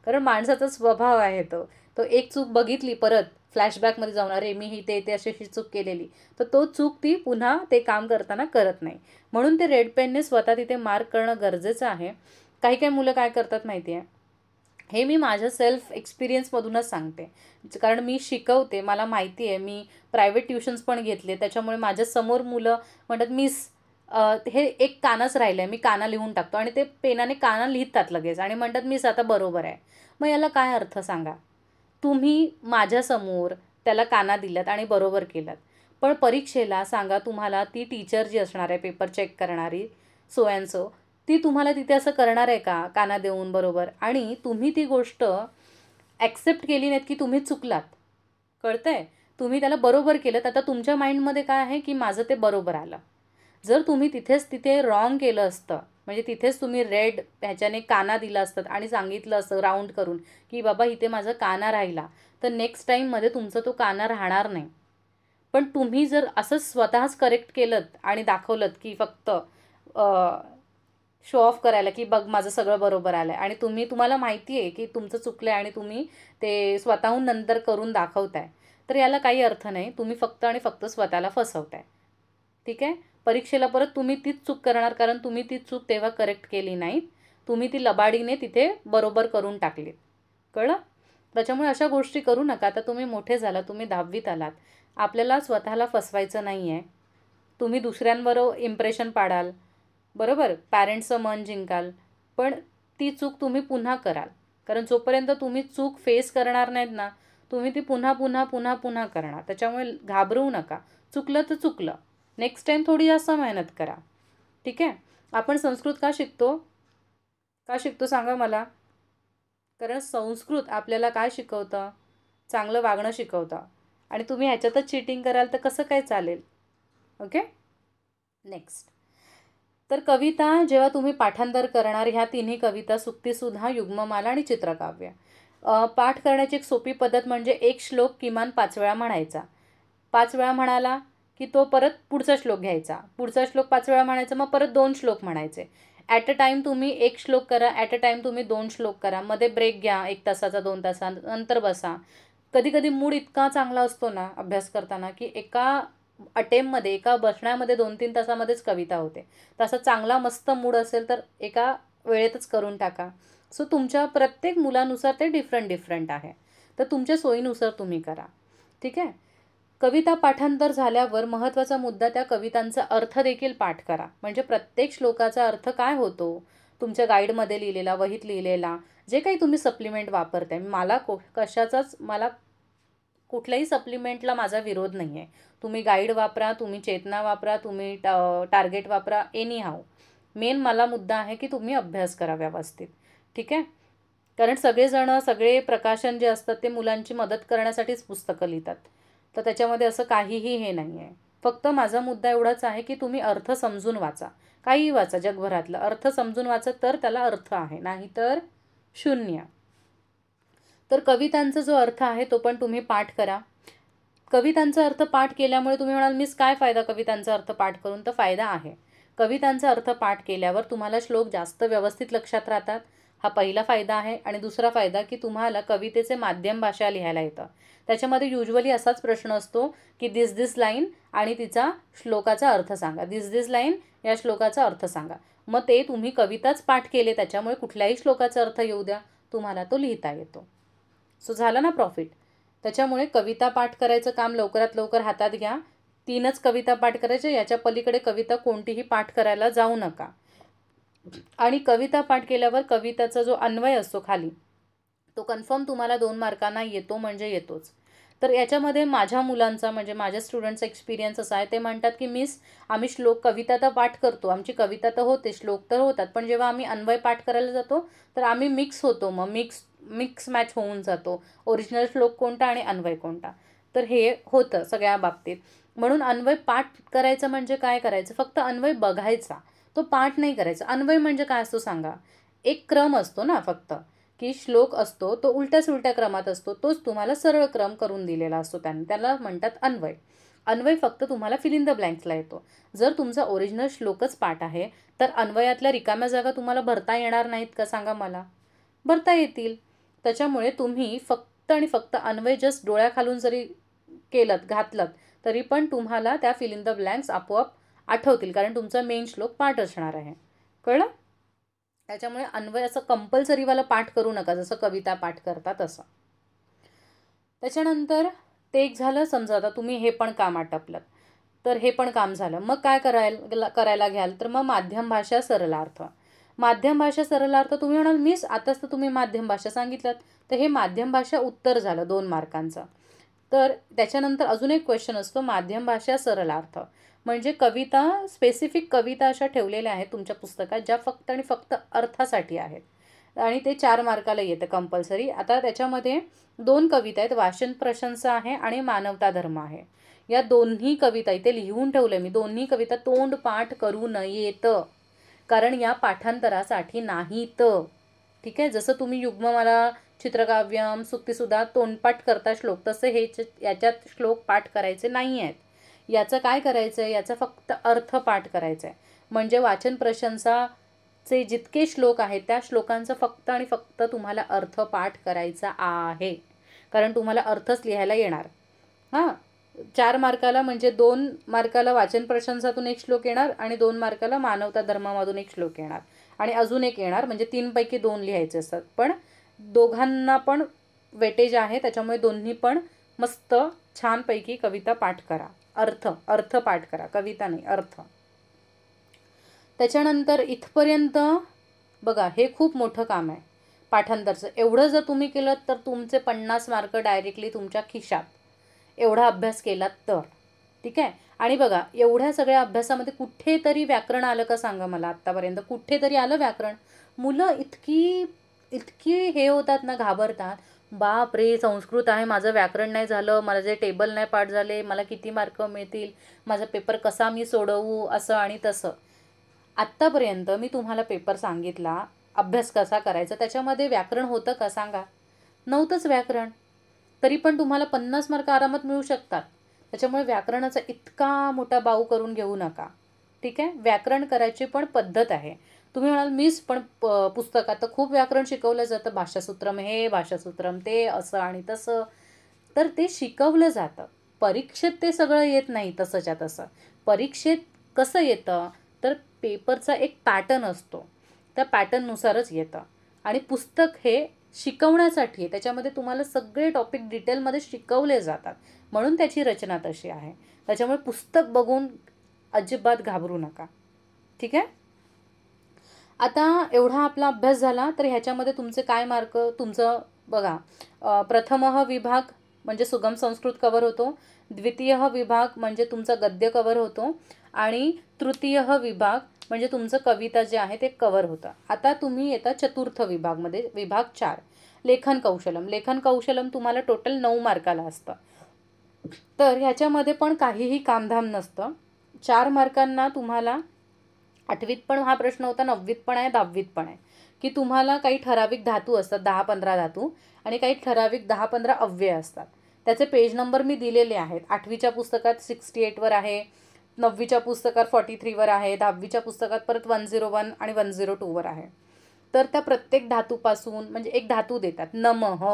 कारण माणसाचा स्वभाव आहे तो. तो एक चूक बघितली परत फ्लॅशबॅकमध्ये जाऊन अरे मी ते अशी चूक केलेली, तर तो चूक ती पुन्हा ते काम करताना करत नाही. म्हणून ते रेड पेनने स्वतः तिथे मार्क करणं गरजेचं आहे. काही काही मुलं काय करतात माहिती आहे, हे मी माझ्या सेल्फ एक्सपिरियन्समधूनच सांगते. कारण मी शिकवते, मला माहिती आहे. मी प्रायव्हेट ट्युशन्स पण घेतले. त्याच्यामुळे माझ्यासमोर मुलं म्हणतात मिस हे एक कानाच राहिलं आहे, मी काना लिहून टाकतो आणि ते पेनाने काना लिहितात लगेच आणि म्हणतात मिस आता बरोबर आहे. मग याला काय अर्थ सांगा? तुम्ही माझ्यासमोर त्याला काना दिलात आणि बरोबर केलात. पण परीक्षेला सांगा तुम्हाला ती टीचर जी असणार आहे पेपर चेक करणारी सो अँड सो, ती तुम्हाला तिथे असं करणार आहे का काना देऊन बरोबर? आणि तुम्ही ती गोष्ट ॲक्सेप्ट केली नाहीत की तुम्ही चुकलात. कळतंय? तुम्ही त्याला बरोबर केलंत. आता तुमच्या माइंडमध्ये काय आहे की माझं ते बरोबर आलं. जर तुम्ही तिथे रॉंग केलं असतं, म्हणजे तिथेच तुम्ही रेड ह्याच्याने काना दिला असतात आणि सांगितलं असतं राऊंड करून की बाबा इथे माझा काना राहिला, तर नेक्स्ट टाईममध्ये तुमचा तो काना राहणार नाही. पण तुम्ही जर असंच स्वतःच करेक्ट केलंत आणि दाखवलंत की फक्त शो ऑफ करायला की बघ माझं सगळं बरोबर आलं आहे आणि तुम्हाला माहिती आहे की तुमचं चुकलं आहे आणि तुम्ही ते स्वतःहून नंतर करून दाखवताय, तर याला काही अर्थ नाही. तुम्ही फक्त आणि फक्त स्वतःला फसवताय. ठीक आहे? परीक्षेला परत तुम्ही तीच चूक करणार, कारण तुम्ही ती चूक तेव्हा करेक्ट केली नाही. तुम्ही ती लबाडीने तिथे बरोबर करून टाकलीत. कळलं? त्याच्यामुळे अशा गोष्टी करू नका. आता तुम्ही मोठे झालात, तुम्ही 10वीत आलात. आपल्याला स्वतःला फसवायचं नाही आहे. तुम्ही दुसऱ्यांवर इम्प्रेशन पाडाल, बरोबर, पॅरेंट्सचं मन जिंकाल, पण ती चूक तुम्ही पुन्हा कराल. कारण जोपर्यंत तुम्ही चूक फेस करणार नाहीत ना, तुम्ही ती पुन्हा पुन्हा पुन्हा पुन्हा करणार. त्याच्यामुळे घाबरवू नका. चुकलं तर चुकलं, नेक्स्ट टाईम थोडी जास्त मेहनत करा. ठीक आहे. आपण संस्कृत का शिकतो सांगा मला. कारण संस्कृत आपल्याला काय शिकवतं, चांगलं वागणं शिकवतं. आणि तुम्ही ह्याच्यातच चिटिंग कराल तर कसं काय चालेल. ओके. नेक्स्ट, तर कविता जेव्हा तुम्ही पाठांतर करणार, ह्या तिन्ही कविता, सुक्तीसुधा, युग्ममाला आणि चित्रकाव्य, पाठ करण्याची एक सोपी पद्धत म्हणजे एक श्लोक किमान 5 वेळा म्हणायचा. 5 वेळा म्हणाला की तो परत पुढचा श्लोक घ्यायचा, पुढचा श्लोक 5 वेळा म्हणायचा, मग परत 2 श्लोक म्हणायचे. ॲट अ टाईम तुम्ही 1 श्लोक करा, ॲट अ टाईम तुम्ही 2 श्लोक करा, मध्ये ब्रेक घ्या 1 तासाचा 2 तासानंतर बसा. कधी कधी मूड इतका चांगला असतो ना अभ्यास करताना की एका अटेम्पमध्ये, एका बसण्यामध्ये 2-3 तासामध्येच कविता होते. तसा चांगला मस्त मूड असेल तर एका वेळेतच करून टाका. सो तुमच्या प्रत्येक मुलानुसार ते डिफरंट आहे, तर तुमच्या सोयीनुसार तुम्ही करा. ठीक आहे. कविता पाठांतर झाल्यावर महत्त्वाचा मुद्दा, त्या कवितांचा अर्थ देखील पाठ करा. म्हणजे प्रत्येक श्लोकाचा अर्थ काय होतो, तुमच्या गाईडमध्ये लिहिलेला, वहीत लिहिलेला, जे काही तुम्ही सप्लिमेंट वापरताय. मला कुठल्याही सप्लिमेंटला माझा विरोध नाही आहे. तुम्ही गाईड वापरा, तुम्ही चेतना वापरा, तुम्ही टार्गेट वापरा, एनी हाऊ. मेन मला मुद्दा आहे की तुम्ही अभ्यास करा व्यवस्थित. ठीक आहे. कारण सगळे प्रकाशन जे असतात ते मुलांची मदत करण्यासाठीच पुस्तकं लिहितात. तर त्याच्यामध्ये असं काहीही हे नाही आहे. फक्त माझा मुद्दा एवढाच आहे की तुम्ही अर्थ समजून वाचा. काहीही वाचा जगभरातलं, अर्थ समजून वाचा तर त्याला अर्थ आहे, नाही तर शून्य. तर कवितांचा जो अर्थ आहे तो पण तुम्ही पाठ करा. कवितांचा अर्थ पाठ केल्यामुळे तुम्ही म्हणाल मिस काय फायदा कवितांचा अर्थ पाठ करून, तर फायदा आहे. कवितांचा अर्थ पाठ केल्यावर तुम्हाला श्लोक जास्त व्यवस्थित लक्षात राहतात, हा पहिला फायदा आहे. आणि दुसरा फायदा की तुम्हाला कवितेचे माध्यम भाषा लिहायला येतं. त्याच्यामध्ये युजली असाच प्रश्न असतो की दिस लाईन आणि तिचा श्लोकाचा अर्थ सांगा, दिस लाईन या श्लोकाचा अर्थ सांगा. मग ते तुम्ही कविताच पाठ केले, त्याच्यामुळे कुठल्याही श्लोकाचा अर्थ येऊ द्या, तुम्हाला तो लिहिता येतो. सो झालं ना प्रॉफिट. त्याच्यामुळे कविता पाठ करायचं काम लवकरात लवकर हातात घ्या. 3च कविता पाठ करायचे, याच्या पलीकडे कविता कोणतीही पाठ करायला जाऊ नका. आणि कविता पाठ केल्यावर कविताचा जो अन्वय असतो खाली, तो कन्फर्म तुम्हाला 2 मार्कांना येतो म्हणजे येतोच. तर याच्यामध्ये माझ्या मुलांचा म्हणजे माझ्या स्टुडंटचा एक्सपिरियन्स असा आहे, ते म्हणतात की मिस आम्ही कविता तर पाठ करतो, आमची कविता तर होते, श्लोक तर होतात, पण जेव्हा आम्ही अन्वय पाठ करायला जातो तर आम्ही मिक्स होतो, मग मिक्स मॅच होऊन जातो, ओरिजिनल श्लोक कोणता आणि अन्वय कोणता. तर हे होतं सगळ्या बाबतीत. म्हणून अन्वय पाठ करायचं म्हणजे काय करायचं, फक्त अन्वय बघायचा, तो पाठ नाही करायचा. अन्वय म्हणजे काय असतो सांगा, एक क्रम असतो ना, फक्त की श्लोक असतो तो उलट्या क्रमात असतो, तोच तुम्हाला सरळ क्रम करून दिलेला असतो त्याला म्हणतात अन्वय. अन्वय फक्त तुम्हाला फिल इन द ब्लँक्सला येतो. जर तुमचा ओरिजिनल श्लोकच पाठ आहे तर अन्वयातल्या रिकाम्या जागा तुम्हाला भरता येणार नाहीत का सांगा मला, भरता येतील. त्याच्यामुळे तुम्ही फक्त आणि फक्त अन्वय जस्ट डोळ्याखालून जरी घातलं तरी पण तुम्हाला त्या फिल इन द ब्लँक्स आपोआप आठवतील, कारण तुमचा मेन श्लोक पाठ असणार आहे. कळलं. त्याच्यामुळे अन्वय असं कंपल्सरीवाला पाठ करू नका, जसं कविता पाठ करता तसं. त्याच्यानंतर ते एक झालं. समजा आता तुम्ही हे पण काम आटपलं, तर हे पण काम झालं. मग काय करायला घ्याल, तर मग माध्यम भाषा सरलार्थ. माध्यम भाषा सरलार्थ तुम्ही म्हणाल मिस आताच तर तुम्ही माध्यम भाषा सांगितलं, तर हे माध्यम भाषा उत्तर झालं 2 मार्कांचं. तर त्याच्यानंतर अजून एक क्वेश्चन असतो, माध्यम भाषा सरलार्थ. म्हणजे कविता, स्पेसिफिक कविता अशा ठेवलेल्या आहेत तुमच्या पुस्तकात ज्या फक्त आणि फक्त अर्थासाठी आहेत आणि ते 4 मार्काला येतं कंपल्सरी. आता त्याच्यामध्ये 2 कविता आहेत, वाचन प्रशंसा आहे आणि मानवता धर्म आहे. या दोन्ही कविता इथे लिहून ठेवले मी, दोन्ही कविता तोंड पाठ करू नयेत, कारण या पाठांतरासाठी नाहीत. ठीक आहे. जसं तुम्ही युग्ममाला, चित्रकाव्यम, सुक्तीसुधा तोंडपाठ करता श्लोक, तसे याच्यात श्लोक पाठ करायचे नाही आहेत. याचं काय करायचं आहे, याचा फक्त अर्थ पाठ करायचा आहे. म्हणजे वाचन प्रशंसाचे जितके श्लोक आहेत त्या श्लोकांचा फक्त आणि फक्त तुम्हाला अर्थ पाठ करायचा आहे, कारण तुम्हाला अर्थच लिहायला येणार. हां, 4 मार्काला म्हणजे 2 मार्काला वाचन प्रशंसातून 1 श्लोक येणार आणि 2 मार्काला मानवता धर्मामधून 1 श्लोक येणार आणि अजून 1 येणार, म्हणजे 3 पैकी 2 लिहायचे असतात. पण दोघांना पण वेटेज आहे, त्याच्यामुळे दोन्ही पण मस्त छानपैकी कविता पाठ करा. अर्थ, अर्थ पाठ करा, कविता नाही, अर्थ. त्याच्यानंतर इथपर्यंत बघा, हे खूप मोठं काम आहे पाठांतरचं. एवढं जर तुम्ही केलं तर तुमचे 50 मार्क डायरेक्टली तुमच्या खिशात, एवढा अभ्यास केलात तर. ठीक आहे. आणि बघा, एवढ्या सगळ्या अभ्यासामध्ये कुठेतरी व्याकरण आलं का सांगा मला आत्तापर्यंत? कुठेतरी आलं व्याकरण? मुलं इतकी हे होतात ना, घाबरतात. बाप रे, संस्कृत आहे, माझं व्याकरण नाही झालं, मला जे टेबल नाही पाठ झाले, मला किती मार्क मिळतील, माझा पेपर कसा मी सोडवू, असं आणि तसं. आत्तापर्यंत मी तुम्हाला पेपर सांगितला, अभ्यास कसा करायचा, त्याच्यामध्ये व्याकरण होतं का सांगा? नव्हतंच व्याकरण. तरी पण तुम्हाला 50 मार्क आरामात मिळू शकतात. त्याच्यामुळे व्याकरणाचा इतका मोठा बाऊ करून घेऊ नका. ठीक आहे. व्याकरण करायची पण पद्धत आहे. तुम्ही म्हणाल मीच पण पुस्तकात तर खूप व्याकरण शिकवलं जातं, भाषासूत्रम हे, भाषासूत्रम ते, असं आणि तसं. तर ते शिकवलं जातं. परीक्षेत ते सगळं येत नाही तसंच्या तसं. परीक्षेत कसं येतं तर पेपरचा एक पॅटर्न असतो, त्या पॅटर्ननुसारच येतं. आणि पुस्तक हे शिकवण्यासाठी आहे, त्याच्यामध्ये तुम्हाला सगळे टॉपिक डिटेलमध्ये शिकवले जातात, म्हणून त्याची रचना तशी आहे. त्याच्यामुळे पुस्तक बघून अजिबात घाबरू नका. ठीक आहे. आता एवढा आपला अभ्यास झाला तर ह्याच्यामध्ये तुमचे काय मार्क? तुमचं बघा, प्रथमः विभाग म्हणजे सुगम संस्कृत कवर होतो, द्वितीय विभाग म्हणजे तुमचा गद्य कवर होतो, आणि तृतीय विभाग म्हणजे तुमचं कविता जे आहे ते कवर होतं. आता तुम्ही येता चतुर्थ विभागमध्ये, विभाग 4, लेखन कौशलम. लेखन कौशलम तुम्हाला टोटल 9 मार्काला असतं. तर ह्याच्यामध्ये पण काहीही कामधाम नसतं. 4 मार्कांना तुम्हाला 8वीत पण हा प्रश्न होता, 9वीत पण आहे, 10वीत पण आहे, की तुम्हाला काही ठराविक धातू असतात, 10-15 धातू, आणि काही ठराविक 10-15 अव्यय असतात. त्याचे पेज नंबर मी दिलेले आहेत. 8वीच्या पुस्तकात 68वर आहे, 9वीच्या पुस्तकात 43वर आहे, 10वीच्या पुस्तकात परत 101 आणि 102वर आहे. तर त्या प्रत्येक धातूपासून म्हणजे एक धातू देतात, नमः,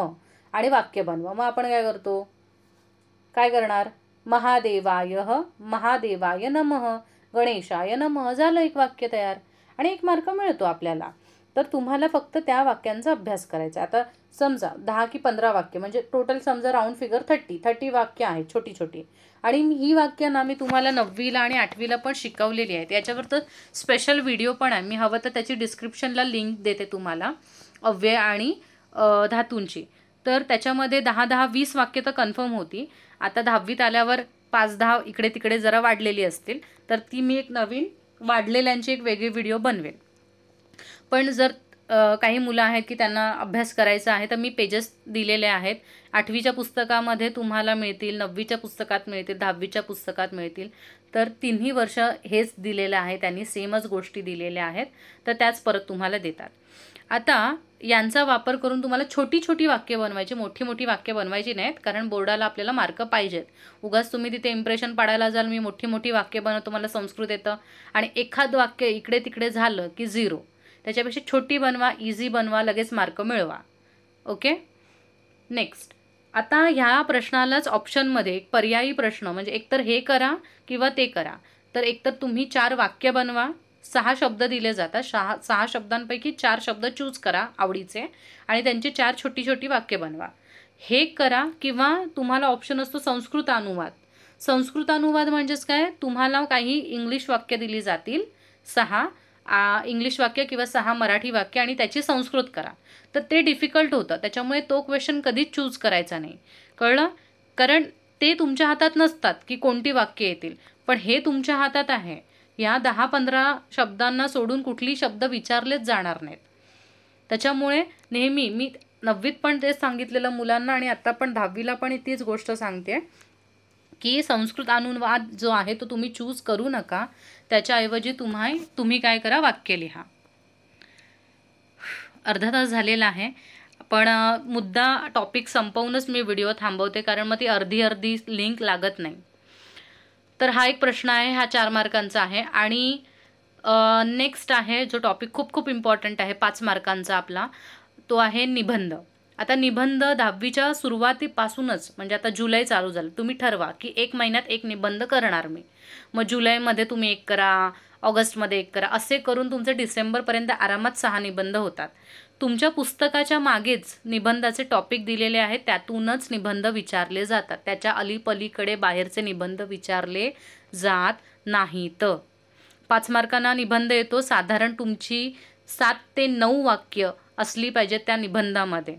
आणि वाक्य बनवा. मग आपण काय करतो? काय करणार? महादेवाय, महादेवाय नमः, गणेशाय नमः, झालं एक वाक्य तयार, आणि 1 मार्क मिळतो आपल्याला. तर तुम्हाला फक्त त्या वाक्यांचा अभ्यास करायचा. आता समजा 10 की 15 वाक्य म्हणजे टोटल समजा राऊंड फिगर 30 वाक्य आहेत, छोटी छोटी. आणि ही वाक्य ना मी तुम्हाला 9वीला आणि 8वीला पण शिकवलेली आहेत. याच्यावर तर स्पेशल व्हिडिओ पण आहे, मी हवं तर त्याची डिस्क्रिप्शनला लिंक देते तुम्हाला, अव्यय आणि धातूंची. तर त्याच्यामध्ये 10-10-20 वाक्य तर कन्फर्म होती. आता 10वीत आल्यावर 5-10 इकडे तिकडे जरा वाढलेली असतील, तर ती मी एक नवीन वाढलेल्यांची एक वेगळी व्हिडिओ बनवेल. पण जर काही मुलं आहेत की त्यांना अभ्यास करायचा आहे तर मी पेजेस दिलेले आहेत. 8वीच्या पुस्तकामध्ये तुम्हाला मिळतील, 9वीच्या पुस्तकात मिळतील, 10वीच्या पुस्तकात मिळतील. तर 3ही वर्ष हेच दिलेलं आहे, त्यांनी सेमच गोष्टी दिलेल्या आहेत, तर त्याच परत तुम्हाला देतात. आता यांचा वापर करून तुम्हाला छोटी छोटी वाक्य बनवायची, मोठी मोठी वाक्य बनवायची नाहीत, कारण बोर्डाला आपल्याला मार्क पाहिजेत. उगाच तुम्ही तिथे इम्प्रेशन पाडायला जाल, मी मोठी मोठी वाक्य बनवतो, मला संस्कृत येतं, आणि एखाद वाक्य इकडे तिकडे झालं की 0. त्याच्यापेक्षा छोटी बनवा, इझी बनवा, लगेच मार्क मिळवा. ओके. नेक्स्ट, आता ह्या प्रश्नालाच ऑप्शनमध्ये एक पर्यायी प्रश्न म्हणजे एकतर हे करा किंवा ते करा. तर एकतर तुम्ही 4 वाक्य बनवा, 6 शब्द दिले जातात, 6 शब्दांपैकी 4 शब्द चूज करा आवडीचे, आणि त्यांची 4 छोटी छोटी वाक्य बनवा. हे करा, किंवा तुम्हाला ऑप्शन असतो संस्कृत अनुवाद. संस्कृत अनुवाद म्हणजेच काय? तुम्हाला काही इंग्लिश वाक्य दिली जातील, 6 इंग्लिश वाक्य किंवा 6 मराठी वाक्य, आणि त्याची संस्कृत करा. तर ते डिफिकल्ट होतं, त्याच्यामुळे तो क्वेश्चन कधीच चूज करायचा नाही. कळलं? कारण ते तुमच्या हातात नसतात की कोणती वाक्य येतील, पण हे तुमच्या हातात आहे. या 10-15 शब्दांना सोडून कुठली शब्द विचारलेच जाणार नाहीत. त्याच्यामुळे नेहमी मी 9वीत पण तेच सांगितलेलं मुलांना, आणि आता पण 10वीला पण तीच गोष्ट सांगते की संस्कृत अनुवाद जो आहे तो तुम्ही चूज करू नका. त्याच्याऐवजी तुम्ही काय करा, वाक्य लिहा. अर्धा तास झालेला आहे, पण मुद्दा टॉपिक संपवूनच मी व्हिडिओ थांबवते, कारण मग ती अर्धी लिंक लागत नाही. तर हा एक प्रश्न आहे, हा 4 मार्कांचा आहे. आणि नेक्स्ट आहे जो टॉपिक खूप इम्पॉर्टंट आहे, 5 मार्कांचा आपला, तो आहे निबंध. आता निबंध 10वीच्या सुरुवातीपासूनच, म्हणजे आता जुलै चालू झालं, तुम्ही ठरवा की 1 महिन्यात 1 निबंध करणार मी. मग जुलैमध्ये तुम्ही 1 करा, ऑगस्टमध्ये 1 करा, असे करून तुमचे डिसेंबरपर्यंत आरामात 6 निबंध होतात. तुमच्या पुस्तकाच्या मागेच निबंधाचे टॉपिक दिलेले आहेत, त्यातूनच निबंध विचारले जातात. त्याच्या अलीपलीकडे बाहेरचे निबंध विचारले जात नाहीत. 5 मार्कांना निबंध येतो. साधारण तुमची 7 ते 9 वाक्य असली पाहिजेत त्या निबंधामध्ये.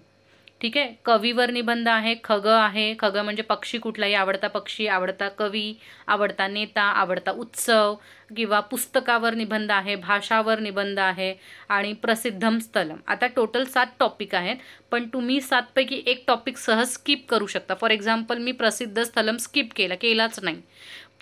ठीक आहे. कवीवर निबंध आहे, खग आहे. खग म्हणजे पक्षी कुठलाही, आवडता पक्षी, आवडता कवी, आवडता नेता, आवडता उत्सव, किंवा पुस्तकावर निबंध आहे, भाषावर निबंध आहे आणि प्रसिद्धम स्थलम. आता टोटल 7 टॉपिक आहेत, पण तुम्ही 7 पैकी एक टॉपिक सहज स्किप करू शकता. फॉर एक्झाम्पल मी प्रसिद्ध स्थलम स्किप केलाच नाही,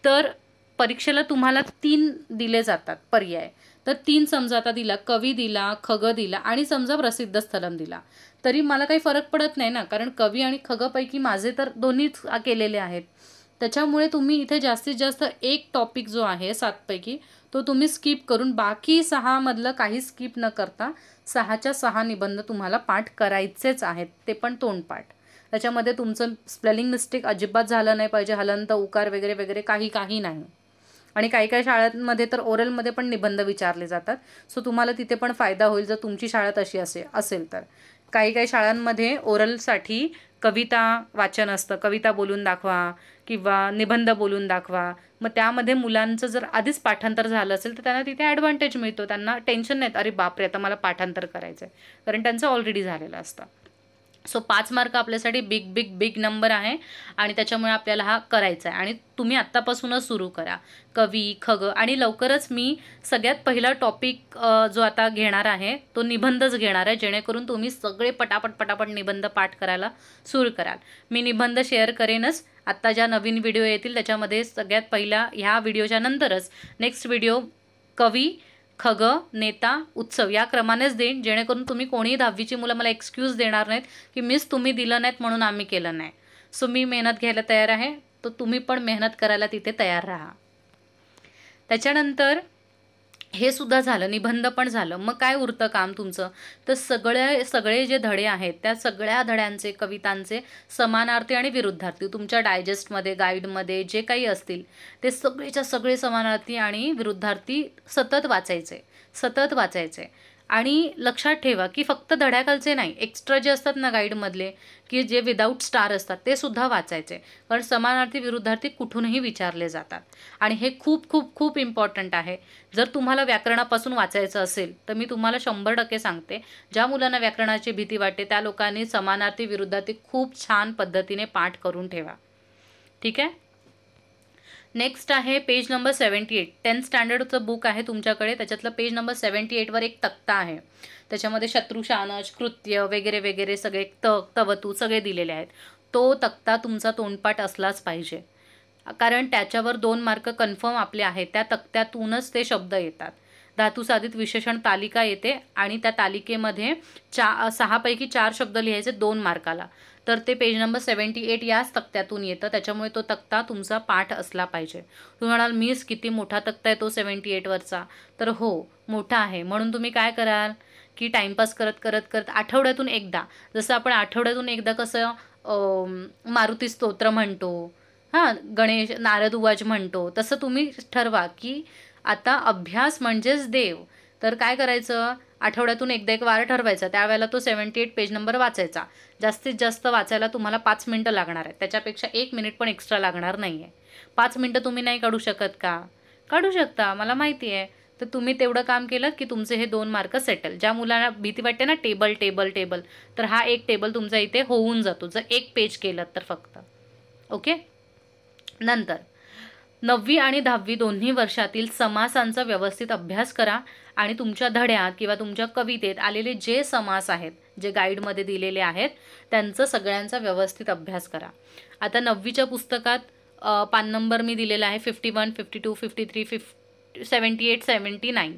तर परीक्षेला तुम्हाला 3 दिले जातात पर्याय. तर 3 समजा आता दिला, कवी दिला, खग दिला आणि समजा प्रसिद्ध स्थलम दिला, तरी मला काही फरक पडत नाही ना, कारण कवी आणि खगपैकी माझे तर दोन्हीच केलेले आहेत. त्याच्यामुळे तुम्ही इथे जास्तीत जास्त एक टॉपिक जो आहे 7 पैकी तो तुम्ही स्किप करून बाकी 6 मधलं काही स्किप न करता 6च्या 6 निबंध तुम्हाला पाठ करायचेच आहेत, ते पण तोंडपाठ. त्याच्यामध्ये तुमचं स्पेलिंग मिस्टेक अजिबात झालं नाही पाहिजे, हलंत उकार वगैरे वगैरे काही नाही. आणि काही शाळांमध्ये तर ओरलमध्ये पण निबंध विचारले जातात, सो तुम्हाला तिथे पण फायदा होईल जर तुमची शाळा तशी असेल तर. काही शाळांमध्ये ओरलसाठी कविता वाचन असतं, कविता बोलून दाखवा किंवा निबंध बोलून दाखवा. मग त्यामध्ये मुलांचं जर आधीच पाठांतर झालं असेल तर त्यांना तिथे ॲडव्हान्टेज मिळतो, त्यांना टेन्शन नाही, अरे बापरे आता मला पाठांतर करायचं आहे, कारण त्यांचं ऑलरेडी झालेलं असतं. सो 5 मार्क आपल्यासाठी बिग बिग बिग नंबर आहे आणि त्याच्यामुळे आपल्याला हा करायचा आहे. आणि तुम्ही आत्तापासूनच सुरू करा, कवी, खग. आणि लवकरच मी सगळ्यात पहिला टॉपिक जो आता घेणार आहे तो निबंधच घेणार आहे, जेणेकरून तुम्ही सगळे पटापट निबंध पाठ करायला सुरू कराल. मी निबंध शेअर करेनच. आत्ता ज्या नवीन व्हिडिओ येतील त्याच्यामध्ये सगळ्यात पहिला ह्या व्हिडिओच्या नंतरच नेक्स्ट व्हिडिओ कवी, खग, नेता, उत्सव या क्रमानेच देईन, जेणेकरून तुम्ही कोणीही 10वीची मुलं मला एक्सक्यूज देणार नाहीत की मिस तुम्ही दिलं नाहीत म्हणून आम्ही केलं नाही. सो मी मेहनत घ्यायला तयार आहे, तर तुम्ही पण मेहनत करायला तिथे तयार राहा. त्याच्यानंतर हे सुद्धा झालं, निबंध पण झालं. मग काय उरतं काम तुमचं, तर सगळे जे धडे आहेत त्या सगळ्या धड्यांचे, कवितांचे समानार्थी आणि विरुद्धार्थी तुमच्या डायजेस्टमध्ये, गाईडमध्ये जे काही असतील ते सगळेच्या सगळे समानार्थी आणि विरुद्धार्थी सतत वाचायचे. आणि लक्षात ठेवा की फक्त धड्याखालचे नाही, एक्स्ट्रा जे असतात ना गाईडमधले, की जे विदाऊट स्टार असतात ते सुद्धा वाचायचे, कारण समानार्थी विरुद्धार्थी कुठूनही विचारले जातात. आणि हे खूप खूप खूप इम्पॉर्टंट आहे. जर तुम्हाला व्याकरणापासून वाचायचं असेल तर मी तुम्हाला 100% सांगते, ज्या मुलांना व्याकरणाची भीती वाटते त्या लोकांनी समानार्थी विरुद्धार्थी खूप छान पद्धतीने पाठ करून ठेवा. ठीक आहे. नेक्स्ट आहे पेज नंबर 78. 10th स्टँडर्डचं बुक आहे तुमच्याकडे, त्याच्यातलं पेज नंबर 78वर एक तक्ता आहे. त्याच्यामध्ये शत्रुशानच, कृत्य वगैरे वगैरे सगळे तवतू सगळे दिलेले आहेत. तो तक्ता तुमचा तोंडपाठ असलाच पाहिजे, कारण त्याच्यावर 2 मार्क कन्फर्म आपले आहेत. त्या तक्त्यातूनच ते शब्द येतात. धातुसाधित विशेषण तालिका येते आणि त्या तालिकेमध्ये 6 पैकी 4 शब्द लिहायचे 2 मार्काला. तर ते पेज नंबर 78 याच तक्त्यातून येतं. त्याच्यामुळे तो तक्ता तुमचा पाठ असला पाहिजे. तुम्ही म्हणाल मिस किती मोठा तक्ता आहे तो 78वरचा, तर हो मोठा आहे. म्हणून तुम्ही काय कराल की टाईमपास करत आठवड्यातून एकदा, जसं आपण आठवड्यातून एकदा कसं मारुती स्तोत्र म्हणतो, गणेश नारद उवाच म्हणतो, तसं तुम्ही ठरवा की आता अभ्यास म्हणजेच देव. तर काय करायचं, आठवड्यातून एकदा एक वार ठरवायचा, त्यावेळेला तो 78 पेज नंबर वाचायचा. जास्तीत जास्त वाचायला तुम्हाला 5 मिनटं लागणार आहे, त्याच्यापेक्षा 1 मिनिट पण एक्स्ट्रा लागणार नाही आहे. 5 मिनटं तुम्ही नाही काढू शकत का? काढू शकता, मला माहिती आहे. तर तुम्ही तेवढं काम केलं की तुमचे हे 2 मार्क सेटल. ज्या मुलांना भीती वाटते ना टेबल, तर हा एक टेबल तुमचा इथे होऊन जातो जर 1 पेज केलं तर फक्त. ओके. नंतर 9वी आणि 10वी दोन्ही वर्षातील समासांचा व्यवस्थित अभ्यास करा आणि तुमच्या धड्यात किंवा तुमच्या कवितेत आलेले जे समास आहेत, जे गाईडमध्ये दिलेले आहेत, त्यांचं सगळ्यांचा व्यवस्थित अभ्यास करा. आता 9वीच्या पुस्तकात पान नंबर मी दिलेला आहे 51, 52, 53, 78, 79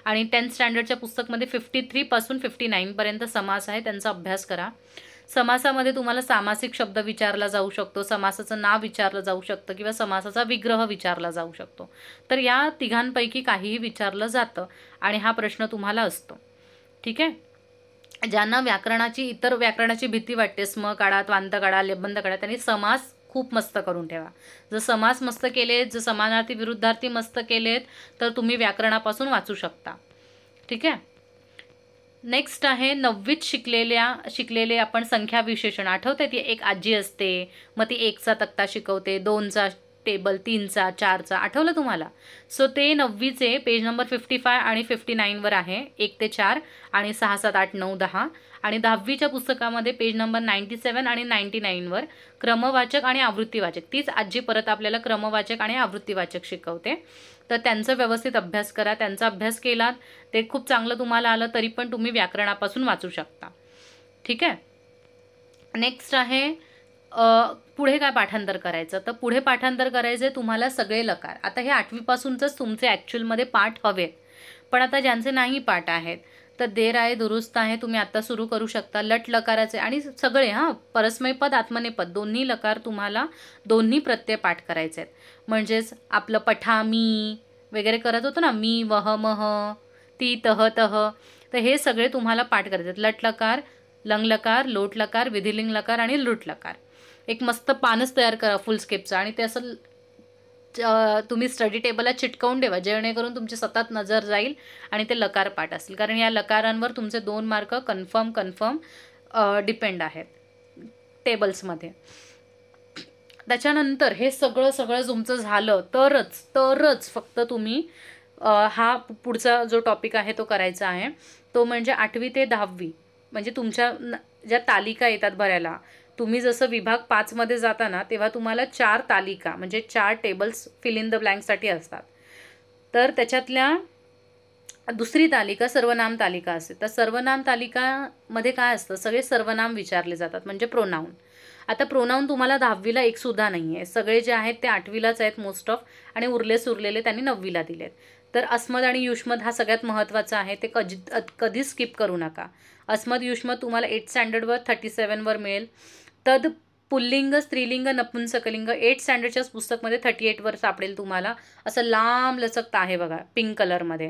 आणि 10th स्टँडर्डच्या पुस्तकमध्ये 53 पासून 59 पर्यंत समास आहे, त्यांचा अभ्यास करा. समासामध्ये तुम्हाला सामासिक शब्द विचारला जाऊ शकतो, समासाचं नाव विचारलं जाऊ शकतं किंवा समासाचा विग्रह विचारला जाऊ शकतो. तर या तिघांपैकी काहीही विचारलं जातं आणि हा प्रश्न तुम्हाला असतो. ठीक आहे. ज्यांना इतर व्याकरणाची भीती वाटते, स्म काढा, त्वांत काढा, लेबंद काढा, त्यांनी समास खूप मस्त करून ठेवा. जर समास मस्त केलेत, जर समानार्थी विरुद्धार्थी मस्त केलेत, तर तुम्ही व्याकरणापासून वाचू शकता. ठीक आहे. नेक्स्ट आहे 9वीत शिकलेले आपण संख्या विशेषण. आठवते ती एक आजी असते, मग ती 1चा तक्ता शिकवते, 2चा टेबल, 3चा, 4चा. आठवलं तुम्हाला? सो ते 9वीचे पेज नंबर 55 आणि 59वर आहे. 1 ते 4 आणि 6, 7, 8, 9, 10. आणि 10वीच्या पुस्तकामध्ये पेज नंबर 97 आणि 99वर क्रमवाचक आणि आवृत्तीवाचक. तीच आजी परत आपल्याला क्रमवाचक आणि आवृत्तीवाचक शिकवते. तर त्यांचा व्यवस्थित अभ्यास करा. त्यांचा अभ्यास केलात ते खूप चांगलं तुम्हाला आलं तरी पण तुम्ही व्याकरणापासून वाचू शकता. ठीक आहे. नेक्स्ट आहे पुढे काय पाठांतर करायचं. तर पुढे पाठांतर करायचे तुम्हाला सगळे लकार. आता हे 8वीपासूनच तुमचे ॲक्च्युअलमध्ये पाठ हवेत, पण आता ज्यांचे नाही पाठ आहेत तर देर आहे दुरुस्त आहे तुम्ही आता सुरू करू शकता. लट लकाराचे आणि सगळे परस्मैपद आत्मनेपद दोन्ही लकार तुम्हाला दोन्ही प्रत्यय पाठ करायचे आहेत. म्हणजेच आपलं पठा मी वगैरे करत होतो ना, मी वह मह ती तह तह, तर हे सगळे तुम्हाला पाठ करायचे आहेत. लट लकार, लंग लकार, लोट लकार, विधिलिंग लकार आणि लुट लकार. एक मस्त पानच तयार करा फुल स्केपचं आणि ते असं तुम्ही स्टडी टेबलला चिटकवून ठेवा, जेणेकरून तुमची सतत नजर जाईल आणि ते लकार पाठ असतील. कारण या लकारांवर तुमचे 2 मार्क कन्फर्म डिपेंड आहेत टेबल्समध्ये. त्याच्यानंतर हे सगळं तुमचं झालं तरच फक्त तुम्ही हा पुढचा जो टॉपिक आहे तो करायचा आहे. तो म्हणजे 8वी ते 10वी म्हणजे तुमच्या ज्या तालिका येतात भरायला. तुम्ही जसं विभाग 5मध्ये जाता ना तेव्हा तुम्हाला 4 तालिका म्हणजे 4 टेबल्स फिल इन द ब्लँकसाठी असतात. तर त्याच्यातल्या दुसरी तालिका सर्वनाम तालिका असते. तर सर्वनाम तालिकामध्ये काय असतं, सगळे सर्वनाम विचारले जातात म्हणजे प्रोनाऊन. आता प्रोनाऊन तुम्हाला 10वीला एक सुद्धा नाही आहे. सगळे जे आहेत ते 8वीलाच आहेत मोस्ट ऑफ, आणि उरलेले त्यांनी 9वीला दिलेत. तर अस्मद आणि युष्मद हा सगळ्यात महत्त्वाचा आहे, ते कधी स्किप करू नका. अस्मद युष्मद तुम्हाला 8th स्टँडर्डवर 37वर मिळेल. तद पुल्लिंग स्त्रीलिंग नपुंसकलिंग 8th स्टँडर्डच्याच पुस्तकमध्ये 38वर सापडेल तुम्हाला. असं लांब लचकत आहे बघा पिंक कलरमध्ये.